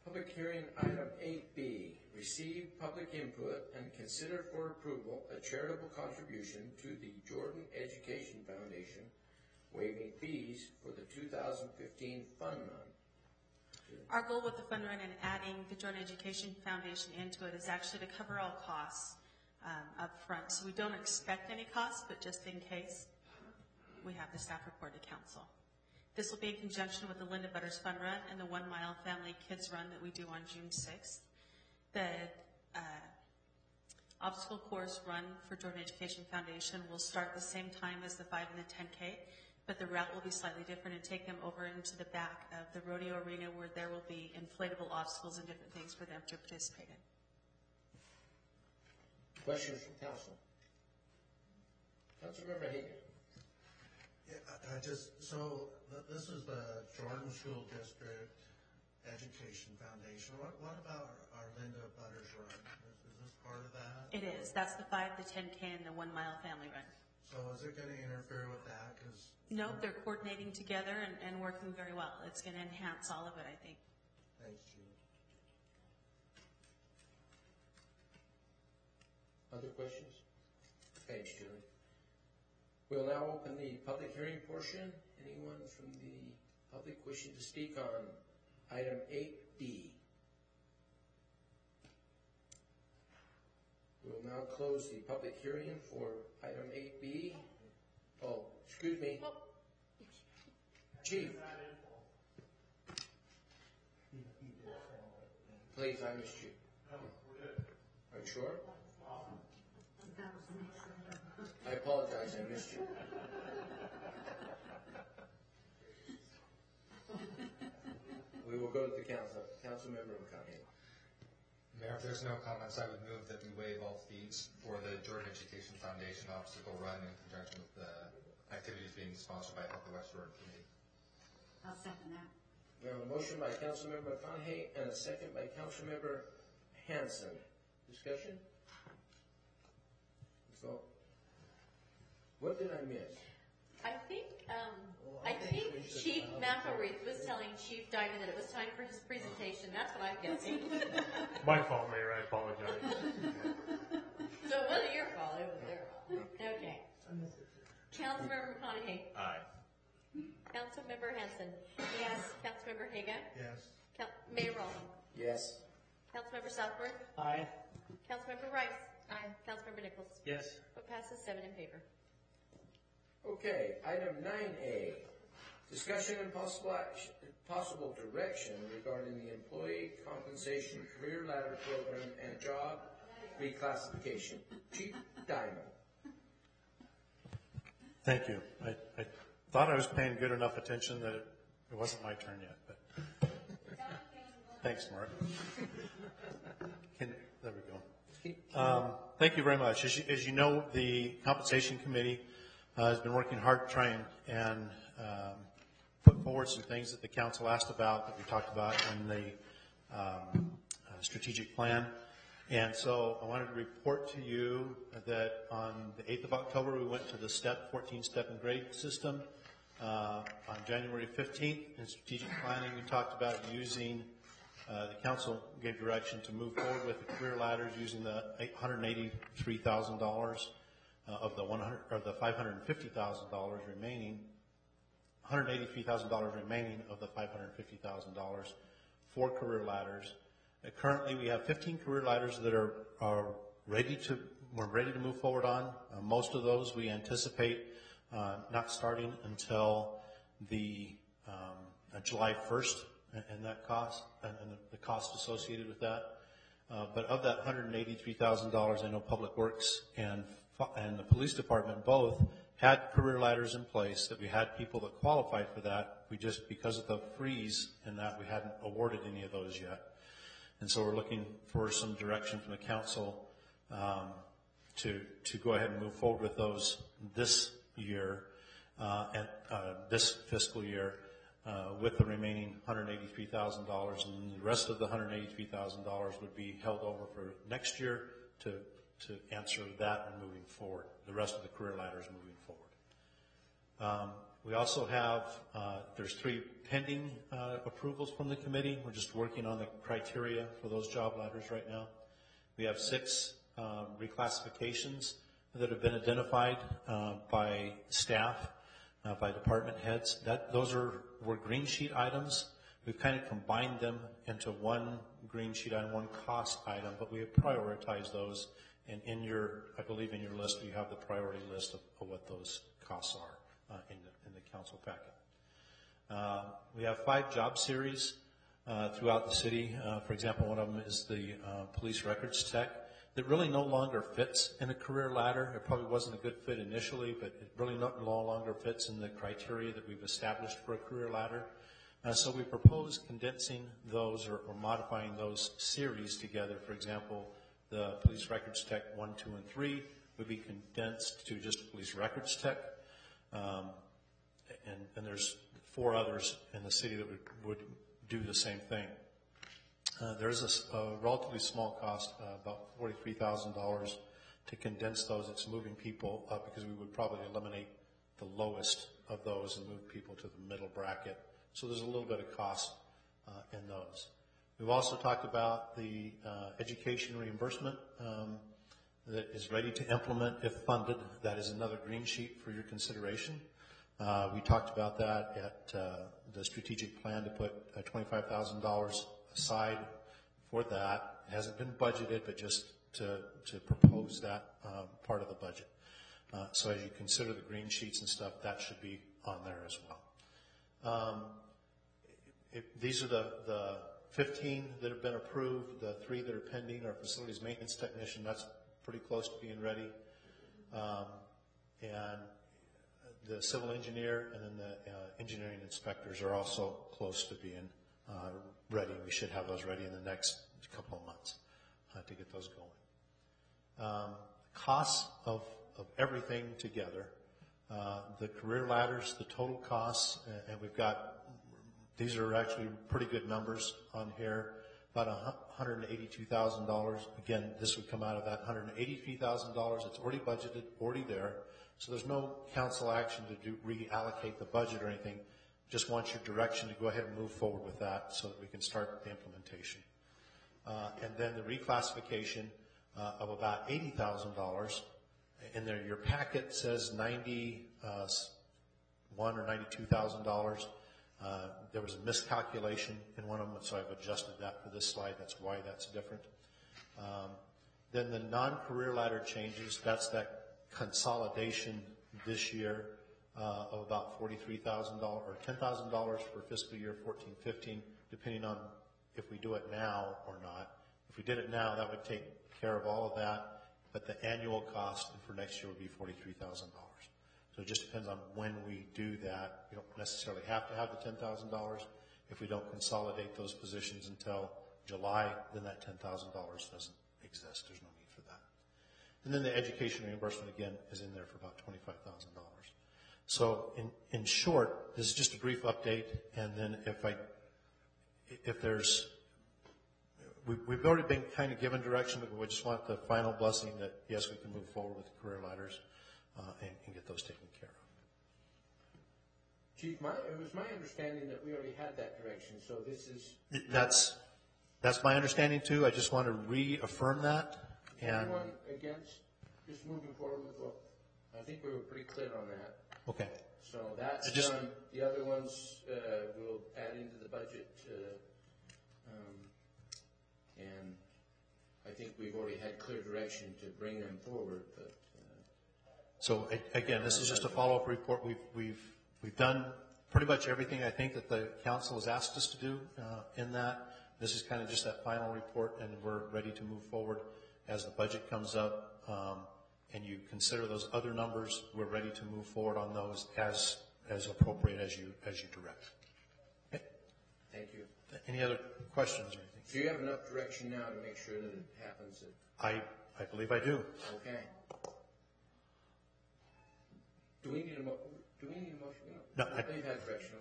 Public hearing item 8B. Receive public input and consider for approval a charitable contribution to the Jordan Education Foundation, waiving fees for the 2015 fun run. Our goal with the fund run and adding the Jordan Education Foundation into it is actually to cover all costs up front. So we don't expect any costs, but just in case, we have the staff report to council. This will be in conjunction with the Linda Butters Fun Run and the 1 Mile Family Kids Run that we do on June 6th. The obstacle course run for Jordan Education Foundation will start the same time as the 5 and the 10K, but the route will be slightly different and take them over into the back of the rodeo arena where there will be inflatable obstacles and different things for them to participate in. Questions from council? Councilmember Hagan. Yeah, this is the Jordan School District Education Foundation. What about our Linda Butters Run? Is this part of that? It is. That's the 5, the 10K, and the 1 Mile Family Run. So is it going to interfere with that? No, they're coordinating together and working very well. It's going to enhance all of it, I think. Thanks, Julie. Other questions? Thanks, Julie. We'll now open the public hearing portion. Anyone from the public wishing to speak on item 8B? We'll now close the public hearing for item 8B. Oh, excuse me. Chief. Please, I missed you. Are you sure? I apologize, I missed you. We will go to the council. Councilmember McConaughey. Mayor, if there's no comments, I would move that we waive all fees for the Jordan Education Foundation obstacle run in conjunction with the activities being sponsored by Healthy West Jordan Committee. I'll second that. We have a motion by Councilmember McConaughey and a second by Councilmember Hanson. Discussion? So, what did I miss? I think Chief McElreath was telling Chief Diamond that it was time for his presentation. That's what I'm guessing. My fault, Mayor, I apologize. So it wasn't your fault, it was their fault. Okay. Councilmember McConaughey. Aye. Councilmember Hanson. Yes. Councilmember Haga. Yes. Mayor Rowland. Yes. Councilmember Southworth. Aye. Councilmember Rice. Aye. Councilmember Nichols. Yes. Vote passes 7 in favor. Okay, item 9A, discussion and possible direction regarding the Employee Compensation Career Ladder Program and job reclassification. Chief Diamond. Thank you. I thought I was paying good enough attention that it wasn't my turn yet, but thanks, Mark. There we go. Thank you very much. As you know, the Compensation Committee has been working hard to try and put forward some things that the council asked about, that we talked about in the strategic plan. And so I wanted to report to you that on the 8th of October, we went to the 14-step and grade system. On January 15th, in strategic planning, we talked about using, the council gave direction to move forward with the career ladders using the $183,000 of the $550,000 remaining, $183,000 remaining of the $550,000 for career ladders. Currently, we have 15 career ladders that are ready to move forward on. Most of those we anticipate not starting until the July 1st, and that cost and the cost associated with that. But of that $183,000, I know Public Works and the police department both had career ladders in place, that we had people that qualified for that. We just, because of the freeze in that, we hadn't awarded any of those yet. And so we're looking for some direction from the council to go ahead and move forward with those this year, and this fiscal year, with the remaining $183,000, and the rest of the $183,000 would be held over for next year to answer that and moving forward, the rest of the career ladders moving forward. We also have, there's 3 pending approvals from the committee. We're just working on the criteria for those job ladders right now. We have 6 reclassifications that have been identified by staff, by department heads. Those were green sheet items. We've kind of combined them into one green sheet item, one cost item, but we have prioritized those. And I believe in your list, you have the priority list of what those costs are in the council packet. We have 5 job series throughout the city. For example, one of them is the police records tech that really no longer fits in a career ladder. It probably wasn't a good fit initially, but it really no longer fits in the criteria that we've established for a career ladder. So we propose condensing those or modifying those series together. For example, the police records tech 1, 2, and 3 would be condensed to just police records tech. And there's 4 others in the city that would do the same thing. There's a relatively small cost, about $43,000 to condense those. It's moving people up because we would probably eliminate the lowest of those and move people to the middle bracket. So there's a little bit of cost in those. We've also talked about the education reimbursement that is ready to implement if funded. That is another green sheet for your consideration. We talked about that at the strategic plan to put $25,000 aside for that. It hasn't been budgeted, but just to propose that part of the budget. So as you consider the green sheets and stuff, that should be on there as well. These are the 15 that have been approved, the 3 that are pending are facilities maintenance technician. That's pretty close to being ready. And the civil engineer and then the engineering inspectors are also close to being ready. We should have those ready in the next couple of months to get those going. Costs of everything together, the career ladders, the total costs, and we've got, these are actually pretty good numbers on here, about $182,000. Again, this would come out of that $183,000. It's already budgeted, already there. So there's no council action to reallocate the budget or anything. Just want your direction to go ahead and move forward with that so that we can start the implementation. And then the reclassification of about $80,000. In there, your packet says $91,000 or $92,000. There was a miscalculation in one of them, so I've adjusted that for this slide. That's why that's different. Then the non-career ladder changes, that's that consolidation this year of about $43,000 or $10,000 for fiscal year 14-15, depending on if we do it now or not. If we did it now, that would take care of all of that, but the annual cost for next year would be $43,000. So it just depends on when we do that. We don't necessarily have to have the $10,000. If we don't consolidate those positions until July, then that $10,000 doesn't exist. There's no need for that. And then the education reimbursement, again, is in there for about $25,000. So in short, this is just a brief update, and then if there's, we've already been kind of given direction, but we just want the final blessing that, yes, we can move forward with the career ladders and get those taken care of. Chief, it was my understanding that we already had that direction, so this is... That's my understanding, too. I just want to reaffirm that. And anyone against just moving forward with what? I think we were pretty clear on that. Okay. So that's done. The other ones we'll add into the budget, and I think we've already had clear direction to bring them forward. But so again, this is just a follow-up report. We've done pretty much everything I think that the council has asked us to do in that. This is kind of just that final report, and we're ready to move forward as the budget comes up. And you consider those other numbers, we're ready to move forward on those as appropriate as you direct. Okay. Thank you. Any other questions or anything? Do you have enough direction now to make sure that it happens? I believe I do. Okay. Do we need a motion? No. I think you have direction.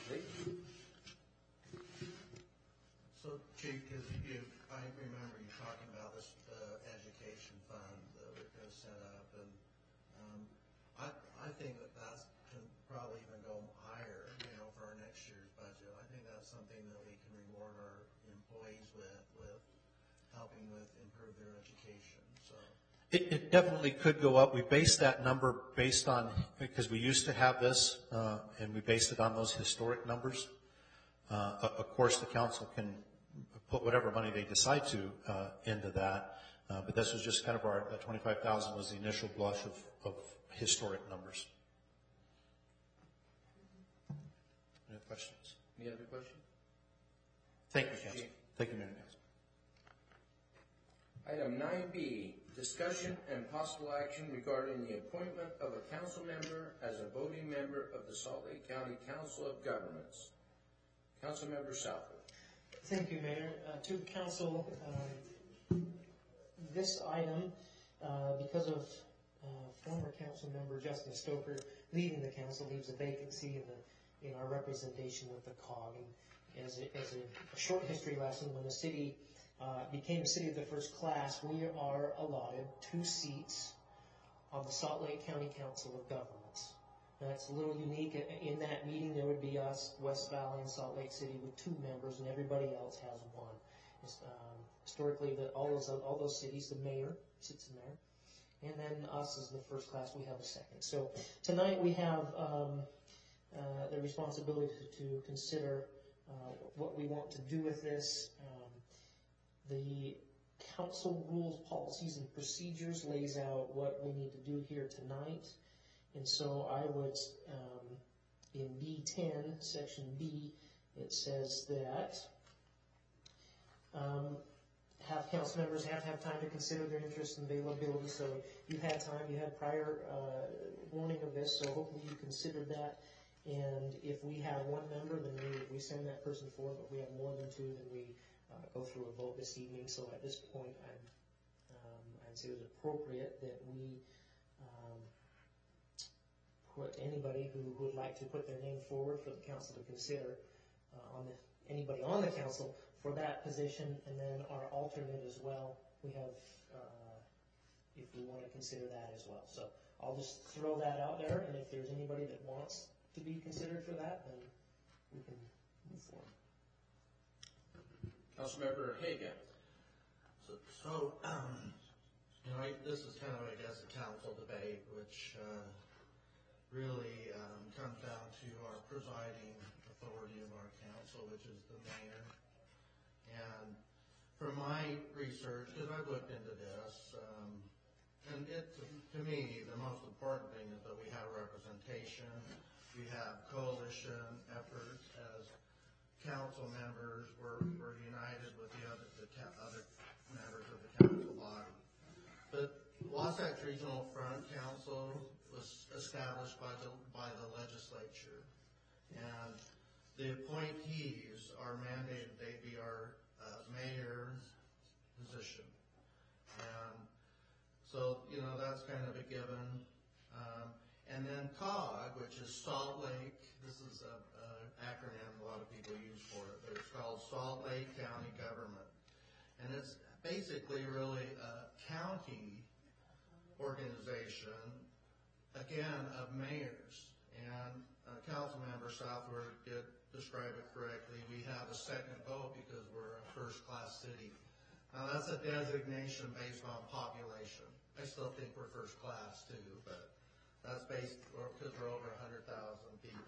Okay. So, Chief, I remember you talking about this education fund that we're going to set up, and I think that can probably even go higher, for our next year's budget. I think that's something that we can reward our employees with helping with improve their education. So it definitely could go up. We based that number based on, because we used to have this, and we based it on those historic numbers. Of course, the council can put whatever money they decide to into that, but this was just kind of that $25,000 was the initial blush of historic numbers. Any questions? Any other questions? Thank you, Council. Thank you, Mayor. Item 9B, discussion and possible action regarding the appointment of a council member as a voting member of the Salt Lake County Council of Governments. Councilmember Southwood. Thank you, Mayor. To the council, this item, because of former council member Justin Stoker leaving the council, leaves a vacancy in our representation with the COG. And as a short history lesson, when the city became a city of the first class, we are allotted 2 seats on the Salt Lake County Council of Governments. That's a little unique. In that meeting, there would be us, West Valley, and Salt Lake City with 2 members, and everybody else has 1. Historically, all those cities, the mayor sits in there, and then us as the first class, we have a second. So tonight we have the responsibility to consider what we want to do with this. The council rules, policies, and procedures lays out what we need to do here tonight. And so I would in B10, section B, it says that have council members have to have time to consider their interest and availability. So you had time, you had prior warning of this, so hopefully you considered that. And if we have one member, then we send that person forward. But if we have more than two, then we go through a vote this evening. So at this point, I'd say it was appropriate that we put anybody who would like to put their name forward for the council to consider, anybody on the council for that position, and then our alternate as well. We have, if we want to consider that as well. So I'll just throw that out there, and if there's anybody that wants to be considered for that, then we can move forward. Councilmember Hagan. So this is kind of, I guess, a council debate, which really comes down to our presiding authority of our council, which is the mayor. And from my research, because I've looked into this, and to me, the most important thing is that we have representation. We have coalition efforts as council members. We're united with the other members of the council body. But Wasatch Regional Front Council was established by the legislature, and the appointees are mandated they be our mayor's position. And so, that's kind of a given. And then COG, which is Salt Lake, this is an acronym a lot of people use for it, but it's called Salt Lake County Government. And it's basically really a county organization, again, of mayors. And Councilmember Southward did describe it correctly. We have a second vote because we're a first-class city. Now, that's a designation based on population. I still think we're first class, too, but that's based because we're over 100,000 people.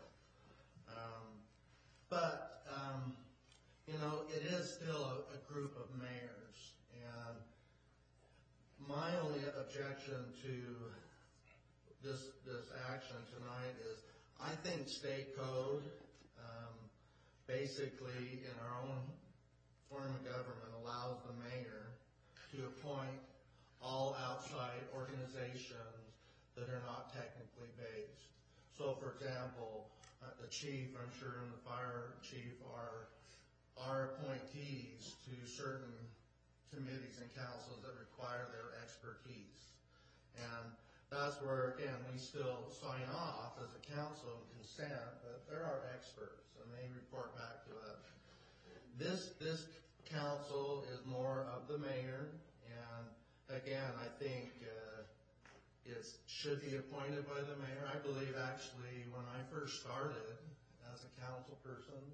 It is still a group of mayors. And my only objection to this action tonight is I think state code, basically in our own form of government, allows the mayor to appoint all outside organizations that are not technically based. So, for example, the chief, I'm sure, and the fire chief are appointees to certain committees and councils that require their expertise. And that's where, again, we still sign off as a council and consent, but there are experts, and they report back to us. This council is more of the mayor, and again, I think it should be appointed by the mayor. I believe, actually, when I first started as a council person,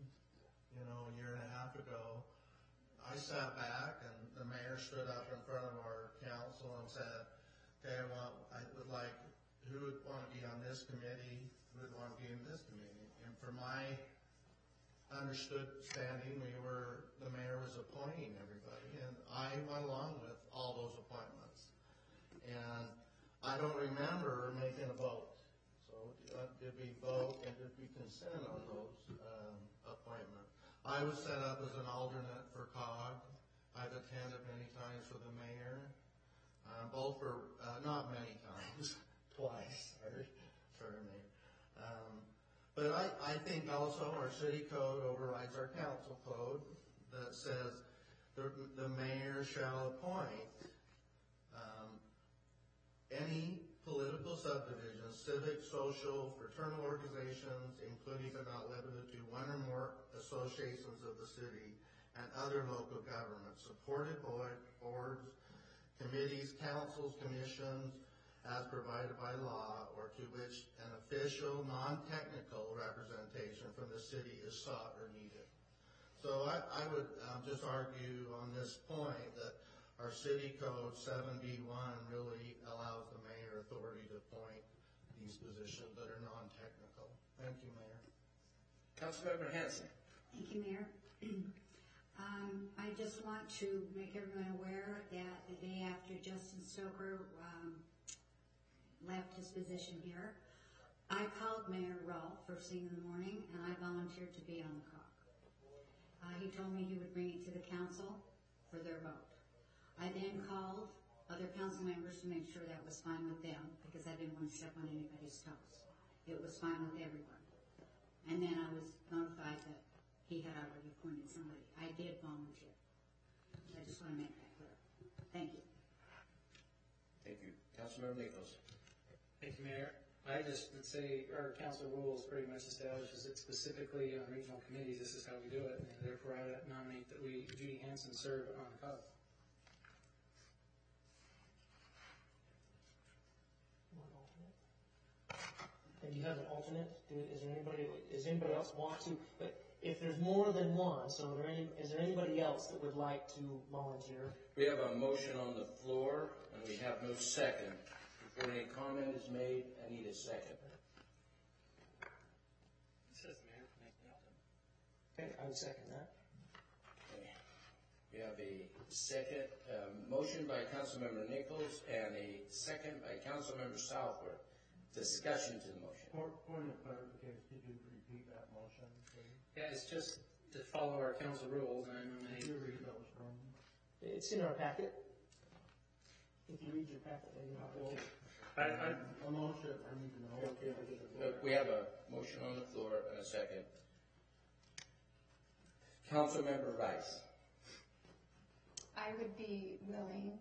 a year and a half ago, I sat back and the mayor stood up in front of our council and said, okay, who would want to be on this committee, who would want to be in this committee? And from my understanding, the mayor was appointing everybody, and I went along with all those appointments. And I don't remember making a vote. So did we vote and did we consent on those appointments? I was set up as an alternate for COG. I've attended many times for the mayor, both for, not many times, twice, sorry, Mayor. But I think also our city code overrides our council code that says the mayor shall appoint any political subdivision, civic, social, fraternal organizations, including but not limited to one or more associations of the city and other local governments, supported boards, committees, councils, commissions, as provided by law, or to which an official, non-technical representation from the city is sought or needed. So I would just argue on this point that our city code 7B1 really allows the mayor authority to appoint these positions that are non-technical. Thank you, Mayor. Councilmember Hanson. Thank you, Mayor. I just want to make everyone aware that the day after Justin Stoker left his position here, I called Mayor Rolfe first thing in the morning, and I volunteered to be on the call. He told me he would bring it to the council for their vote. I then called other council members to make sure that was fine with them, because I didn't want to step on anybody's toes. It was fine with everyone. And then I was notified that he had already appointed somebody. I did volunteer. I just want to make that clear. Thank you. Thank you. Councilmember Nichols. Thank you, Mayor. I just would say our council rules pretty much establishes it specifically on regional committees. This is how we do it, and therefore I nominate that Judy Hansen serve on the COG. And you have an alternate? Does anybody else want to? But if there's more than one, so is there anybody else that would like to volunteer? We have a motion on the floor, and we have no second. Before any comment is made, I need a second. It says Mayor can make the alternate. Okay, I would second that. Okay. We have a second motion by Councilmember Nichols and a second by Councilmember Southworth. Discussion to the motion. Point of clarification, could you repeat that motion, please? Yeah, it's just to follow our council rules, and I nominate. Could you read those from? It's in our packet. If you read your packet, then you'll have to. A motion, I need to know. We have a motion on the floor and a second. Councilmember Rice. I would be willing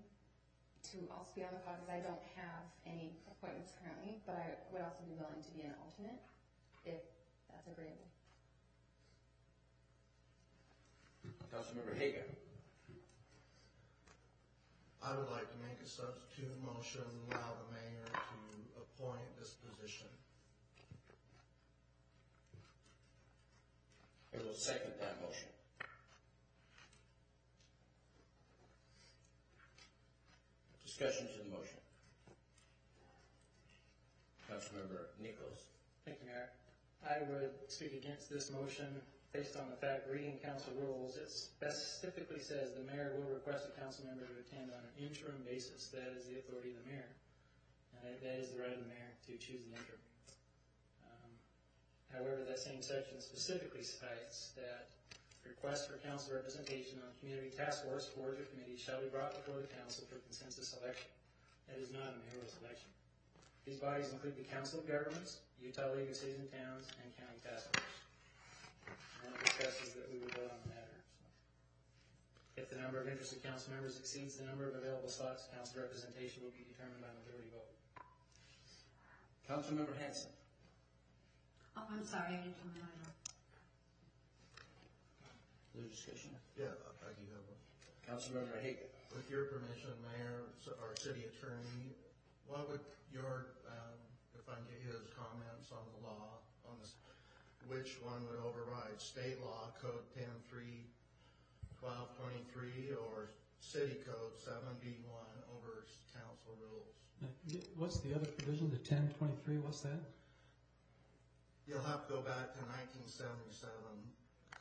to also be on the call because I don't have any appointments currently, but I would also be willing to be an alternate if that's agreeable. Councilmember Hager. I would like to make a substitute motion, allow the mayor to appoint this position. I will second that motion. Discussion to the motion. Councilmember Nichols. Thank you, Mayor. I would speak against this motion based on the fact, reading council rules, it specifically says the mayor will request a council member to attend on an interim basis. That is the authority of the mayor. That is the right of the mayor to choose the interim. However, that same section specifically cites that requests for council representation on community task force, boards, or committees shall be brought before the council for consensus election. That is not a mayoral election. These bodies include the Council of Governments, Utah League of Cities and Towns, and County Task Force. And it discusses that we would vote on the matter. So, if the number of interested council members exceeds the number of available slots, council representation will be determined by majority vote. Councilmember Hansen. Oh, I'm sorry, I didn't turn my light on. Other discussion? Yeah, I do have one. Councilmember Hager. With your permission, Mayor, our city attorney, what would your, if I can get his comments on the law, on this, which one would override? State law, Code 10.3.1223, or City Code 7B1 over council rules? What's the other provision, the 10.23, what's that? You'll have to go back to 1977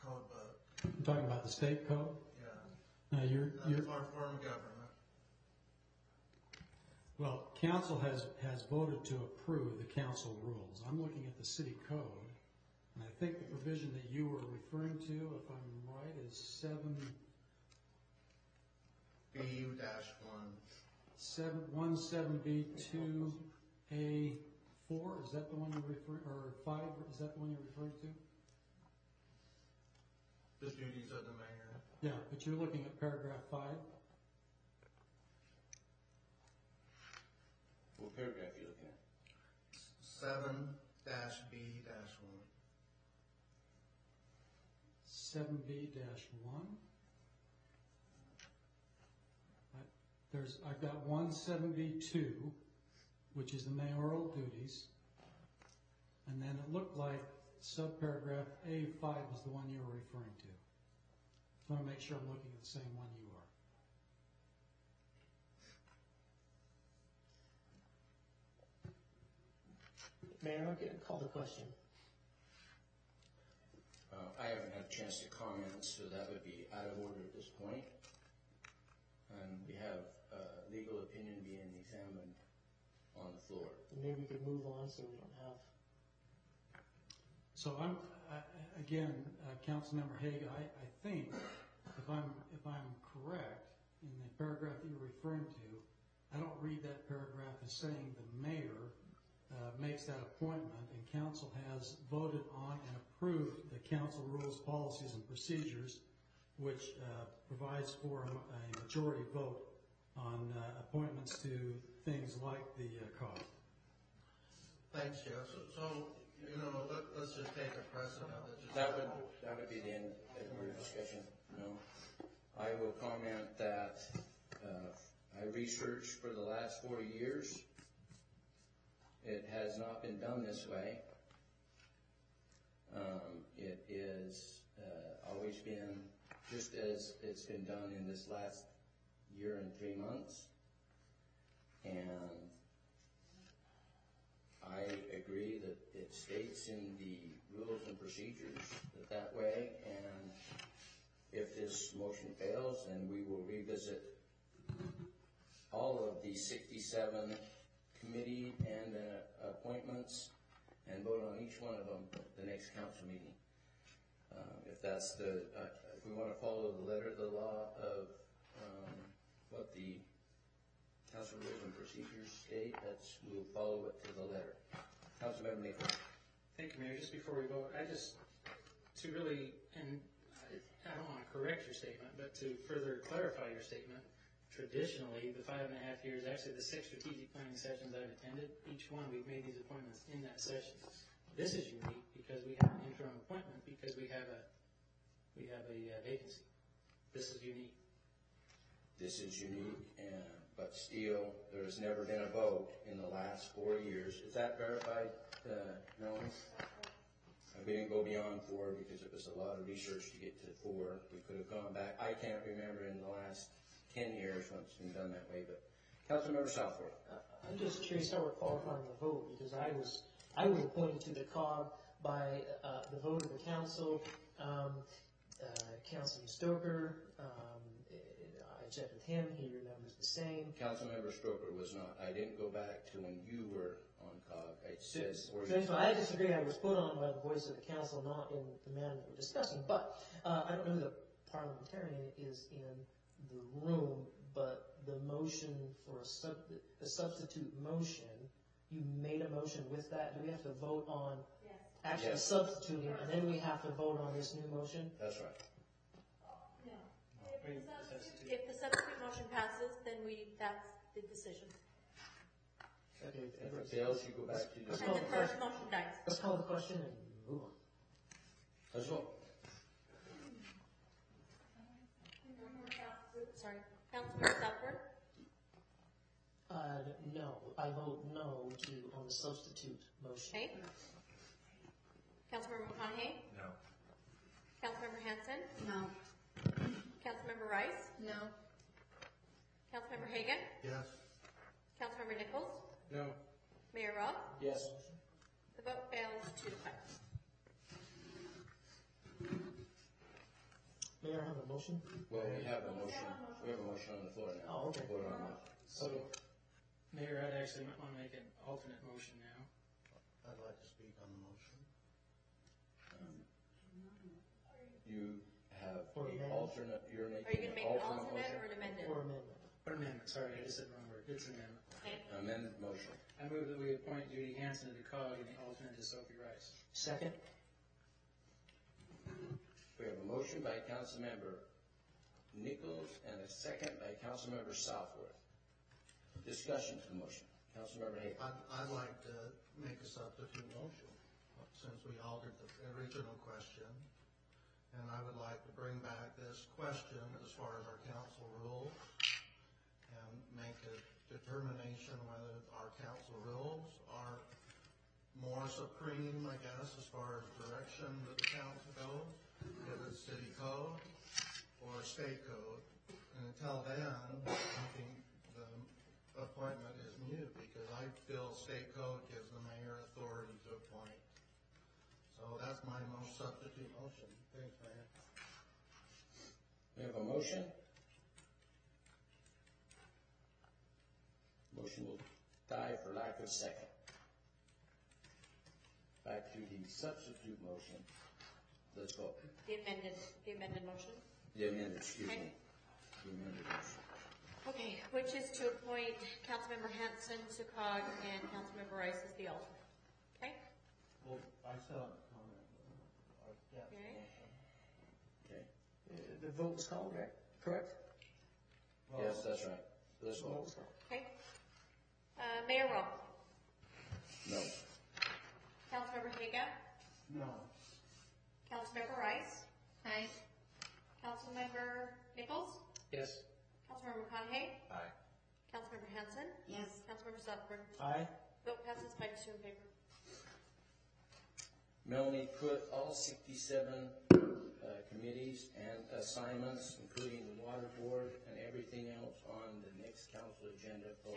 code book. You're talking about the state code? Yeah. No, you're Our form of government. Well, council has voted to approve the council rules. I'm looking at the city code, and I think the provision that you were referring to, if I'm right, is 17B2A4. Is that the one you're referring, or 5? Is that the one you're referring to? The duties of the mayor. Yeah, but you're looking at paragraph 5. What paragraph are you looking at? 7-B-1. 7B-1. I've got 17B2, which is the mayoral duties, and then it looked like subparagraph A5 was the one you were referring to. I want to make sure I'm looking at the same one you are. Mayor, I'll call the question. I haven't had a chance to comment, so that would be out of order at this point. And we have legal opinion being examined on the floor. Maybe we could move on so we don't have So again, Councilmember Haga, I think if I'm correct in the paragraph that you're referring to, I don't read that paragraph as saying the mayor makes that appointment, and council has voted on and approved the council rules, policies, and procedures, which provides for a majority vote on appointments to things like the COG. Thanks, Jeff. So let's just take a precedent. That would be the end of your discussion. No. I will comment that I researched for the last 4 years. It has not been done this way. It is always been just as it's been done in this last year and 3 months. And I agree that it states in the rules and procedures that way, and if this motion fails, then we will revisit all of the 67 committee and appointments and vote on each one of them at the next council meeting. If we want to follow the letter of the law of what the council rules and procedures state, we'll follow it to the letter. Councilmember Nathan. Thank you, Mayor. Just before we vote, I don't want to correct your statement, but to further clarify your statement, traditionally, the 5.5 years, actually the 6 strategic planning sessions I've attended, each one we've made these appointments in that session. This is unique because we have an interim appointment because we have a vacancy. This is unique. This is unique, but still, there has never been a vote in the last 4 years. Is that verified, Melanie? We didn't go beyond 4 because it was a lot of research to get to 4. We could have gone back. I can't remember in the last 10 years when it's been done that way, but Councilmember Southworth. I'm just curious how we're qualifying the vote, because I was appointed to the COG by the vote of the council. Councilman Stoker, I checked with him, he remembers the same. Councilmember Stoker was not. I didn't go back to when you were on COG. I said, I disagree. I was put on by the voice of the council, not in the manner that we're discussing. But I don't know who the parliamentarian is in the room, but the motion for a substitute motion, you made a motion with that. Do we have to vote on actually substituting, and then we have to vote on this new motion? That's right. If the substitute motion passes, then that's the decision. Okay. If it fails, you go back to the... And the first motion dies. Let's call the question and move on. Let's vote. Sorry. Councilmember Southworth? No. I vote no on the substitute motion. Okay. Councilmember McConaughey? No. Councilmember Hanson? No. Councilmember Rice? No. Councilmember Hagan? Yes. Councilmember Nichols? No. Mayor Roth? Yes. The vote fails 2-5. Mayor, I have a motion. Well, we have a motion. We have a motion on the floor now. Oh, okay. Vote on that. So, Mayor, I'd actually want to make an alternate motion now. I'd like to speak on the motion. You have Or an amendment. alternate. You're Are you making going to make an an alternate alternate motion? or an amendment? Or amendment. Or amendment, sorry, I just said the wrong word. It's amendment. Okay. Amended motion. I move that we appoint Judy Hanson to the COG and the alternate is Sophie Rice. Second. We have a motion by Councilmember Nichols and a second by Councilmember Southworth. Discussion to the motion. Councilmember Hagan. I'd like to make a substitute motion since we altered the original question. And I would like to bring back this question as far as our council rules and make a determination whether our council rules are more supreme, I guess, as far as direction that the council goes, if it's city code or state code. And until then, I think the appointment is mute because I feel state code gives the mayor authority to appoint. So that's my most substitute motion. Thanks, Mayor. We have a motion. Motion will die for lack of second. back to the substitute motion. Let's vote. The amended motion? The amended, excuse Okay. me. The amended motion. Okay, which is to appoint Councilmember Hanson to COG and Councilmember Rice as the alternate. Okay? Well, I still have a comment. Okay. Okay. The vote was called, right? Correct? Yes, that's right. Let's The vote vote. was called. Okay. Mayor Roll. No. Councilmember Haga. No. Councilmember Rice. Aye. Councilmember Nichols. Yes. Councilmember McConaughey. Aye. Councilmember Hanson. Yes. Councilmember Southburn. Aye. Vote passes 5-2 in favor. Melanie put all 67 committees and assignments, including the water board and everything else, on the next council agenda for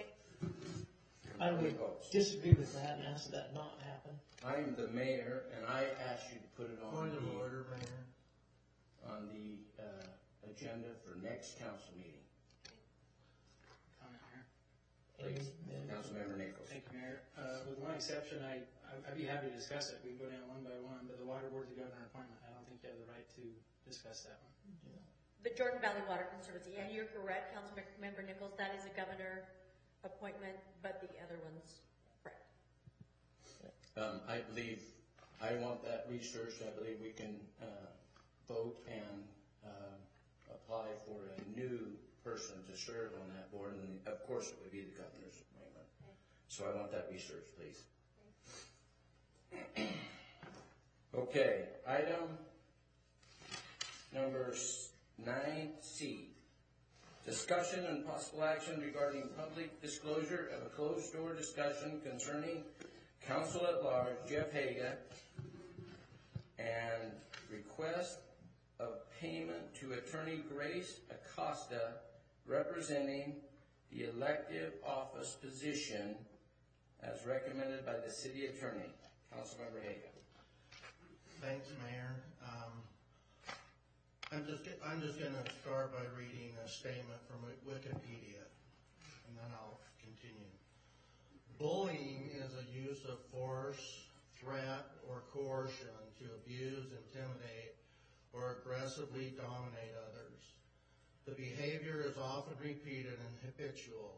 I would votes. disagree with that and ask that not happen. I'm the mayor, and I asked you to put it on Point of the order, Mayor. agenda for next council meeting. Comment here. Please, Councilmember Nichols. Thank you, Mayor. With one exception, I'd be happy to discuss it. We can go down one by one, but the water board's a governor appointment. I don't think you have the right to discuss that one. The Jordan Valley Water Conservancy, and you're correct, Councilmember Nichols, that is a governor appointment, but the other one's correct. I believe, I want that researched. I believe we can vote and apply for a new person to serve on that board, and of course it would be the governor's appointment. So I want that researched, please. Okay, item number 9C. Discussion and possible action regarding public disclosure of a closed-door discussion concerning Council at Large Jeff Haga and request of payment to Attorney Grace Acosta representing the elective office position as recommended by the city attorney. Councilmember Haga. Thanks, Mayor. I'm just going to start by reading a statement from Wikipedia, and then I'll continue. Bullying is a use of force, threat, or coercion to abuse, intimidate, or aggressively dominate others. The behavior is often repeated and habitual.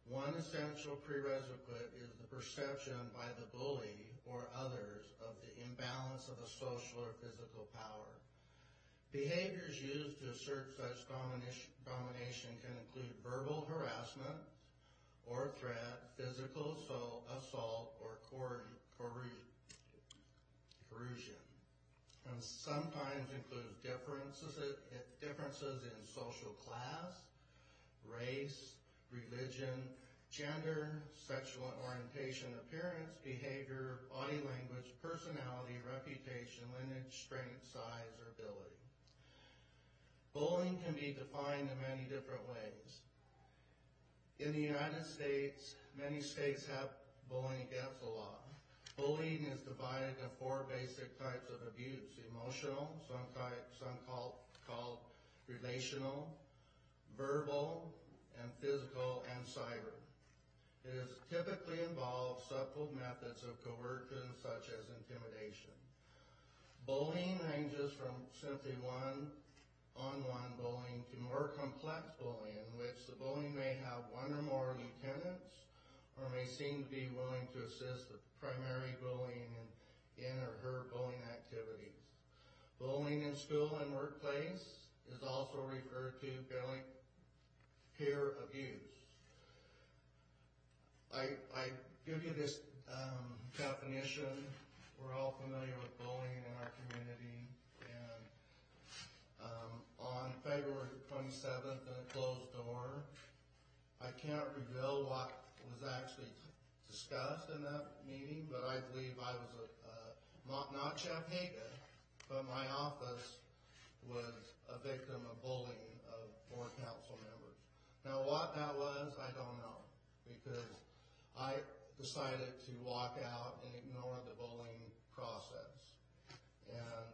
One essential prerequisite is the perception by the bully or others of the imbalance of a social or physical power. Behaviors used to assert such domination can include verbal harassment or threat, physical assault, or coercion, and sometimes includes differences in social class, race, religion, gender, sexual orientation, appearance, behavior, body language, personality, reputation, lineage, strength, size, or ability. Bullying can be defined in many different ways. In the United States, many states have bullying against the law. Bullying is divided into 4 basic types of abuse: emotional, some called relational, verbal, and physical, and cyber. It is typically involves subtle methods of coercion such as intimidation. Bullying ranges from simply one-on-one bullying to more complex bullying, in which the bully may have one or more lieutenants or may seem to be willing to assist the primary bullying in or her bullying activities. Bullying in school and workplace is also referred to peer abuse. I give you this definition. We're all familiar with bullying in our community, and on February 27th in a closed door, I can't reveal what was actually discussed in that meeting, but I believe I was not Jeff Haga, but my office was a victim of bullying of 4 council members. Now what that was, I don't know, because I decided to walk out and ignore the bullying process. And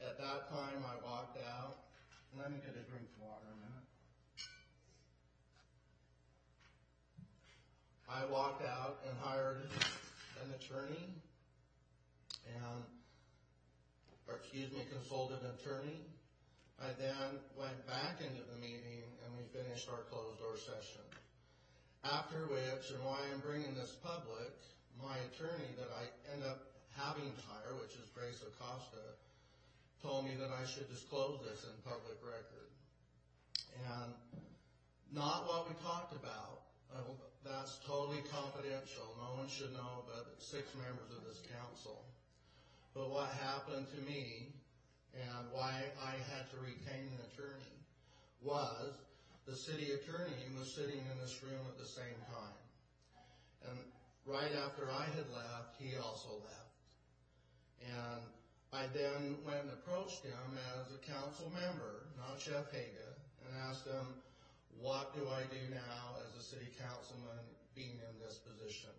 at that time I walked out. Let me get a drink of water a minute. I walked out and hired an attorney and, consulted an attorney. I then went back into the meeting and we finished our closed door session. After which, and why I'm bringing this public, my attorney that I end up having to hire, which is Grace Acosta, told me that I should disclose this in public record. And not what we talked about. That's totally confidential. No one should know but 6 members of this council. But what happened to me and why I had to retain an attorney was the city attorney was sitting in this room at the same time. And right after I had left, he also left. And I then went and approached him as a council member, not Chef Haga, and asked him, what do I do now as a city councilman being in this position?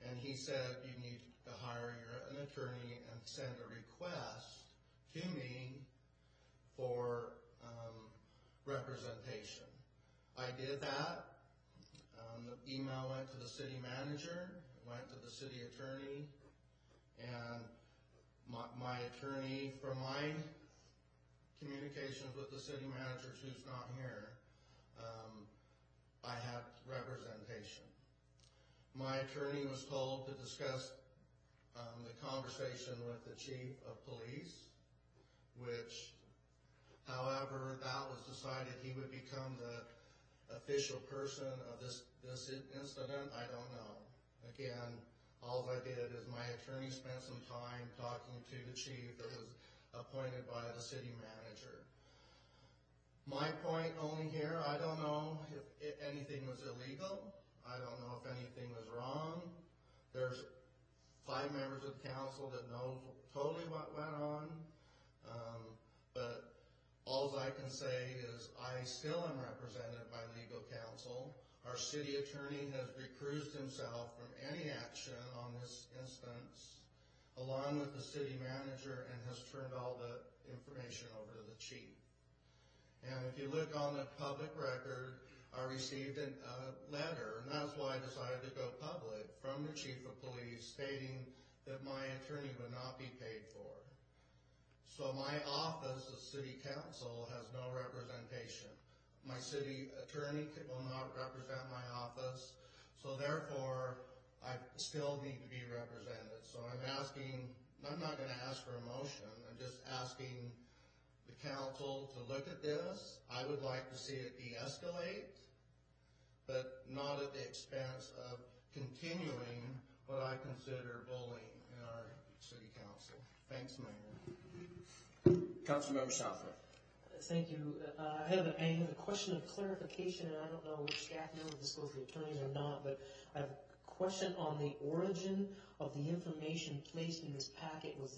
And he said, you need to hire an attorney and send a request to me for representation. I did that. The email went to the city manager, went to the city attorney, and my attorney, from my communications with the city manager, who's not here, I had representation. My attorney was told to discuss the conversation with the chief of police, which, however, that was decided he would become the official person of this incident. I don't know. Again, all I did is my attorney spent some time talking to the chief that was appointed by the city manager. My point only here, I don't know if anything was illegal. I don't know if anything was wrong. There's 5 members of the council that knows totally what went on. But all I can say is I still am represented by legal counsel. Our city attorney has recused himself from any action on this instance, along with the city manager, and has turned all the information over to the chief. And if you look on the public record, I received a letter, and that's why I decided to go public, from the chief of police stating that my attorney would not be paid for. So my office, the city council, has no representation. My city attorney will not represent my office, so therefore I still need to be represented. So I'm not going to ask for a motion, I'm just asking the council to look at this. I would like to see it de-escalate, but not at the expense of continuing what I consider bullying in our city council. Thanks, Mayor. Councilmember Southwood. Thank you. I have a question of clarification, and I don't know which staff member this goes to the attorneys or not, but I have a question on the origin of the information placed in this packet. Was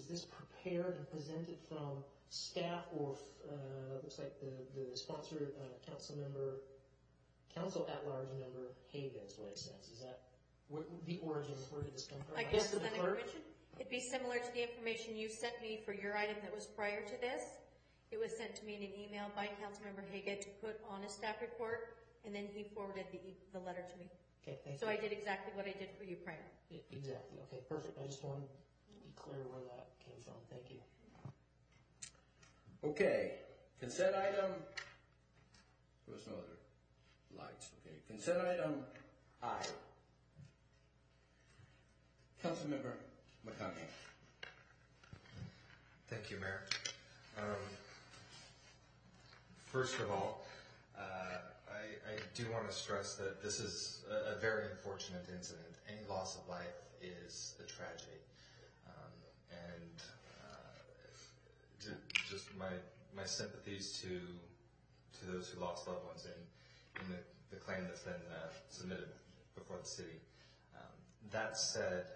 this prepared and presented from staff, or looks like the sponsor, council at-large member Haga is what it says. Is that the origin? Where did this come from? I guess the planning commission. It'd be similar to the information you sent me for your item that was prior to this. It was sent to me in an email by Councilmember Haga to put on a staff report, and then he forwarded the letter to me. Okay, thank so you. I did exactly what I did for you prior. Exactly. Okay, perfect. I just wanted to be clear where that came from. Thank you. Okay, consent item. There was no other lights. Okay, consent item I. Councilmember McConaughey. Thank you, Mayor. First of all, I do want to stress that this is a very unfortunate incident. Any loss of life is a tragedy. Just my sympathies to those who lost loved ones in the claim that's been submitted before the city. That said,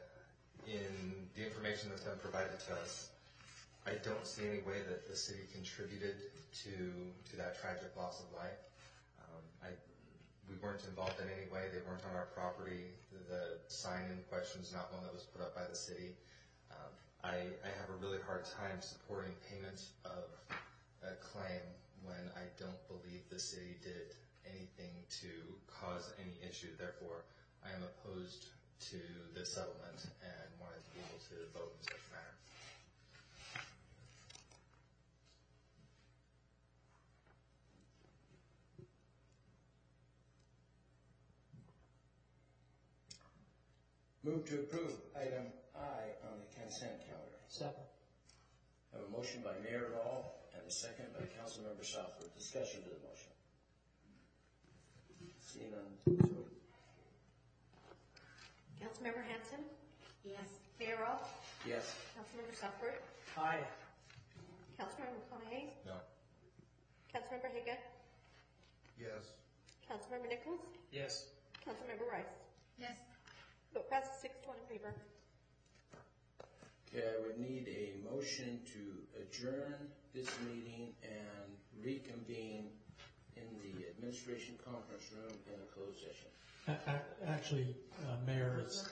in the information that's been provided to us, I don't see any way that the city contributed to that tragic loss of life. We weren't involved in any way. They weren't on our property. The sign in question is not one that was put up by the city. I have a really hard time supporting payment of a claim when I don't believe the city did anything to cause any issue. Therefore, I am opposed to this settlement and wanted to be able to vote in such a manner. Move to approve item I on the consent calendar. Second. I have a motion by Mayor Dahl and a second by Councilmember Southwood. Discussion to the motion. Seeing none, please vote. Councilmember Hanson? Yes. Mayor Rolfe? Yes. Councilmember Southworth? Aye. Councilmember McConaughey? No. Councilmember Higa? Yes. Councilmember Nichols? Yes. Councilmember Rice? Yes. Vote passes 6-1 in favor. Okay, I would need a motion to adjourn this meeting and reconvene in the administration conference room in a closed session. Actually, Mayor, it's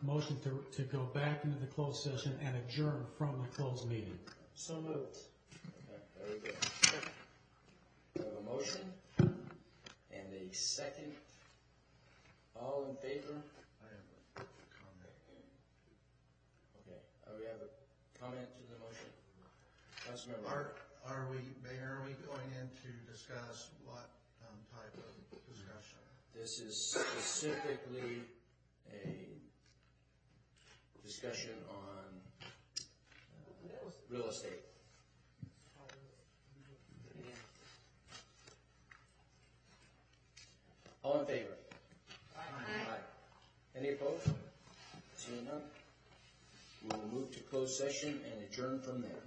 motion to go back into the closed session and adjourn from the closed meeting. So moved. Okay, very good. I have a motion and a second. All in favor? I have a comment. Okay, we have a comment to the motion. Councilmember. Are we, Mayor, are we going in to discuss what type of discussion? This is specifically a discussion on real estate. All in favor? Aye. Any opposed? Seeing none, we will move to closed session and adjourn from there.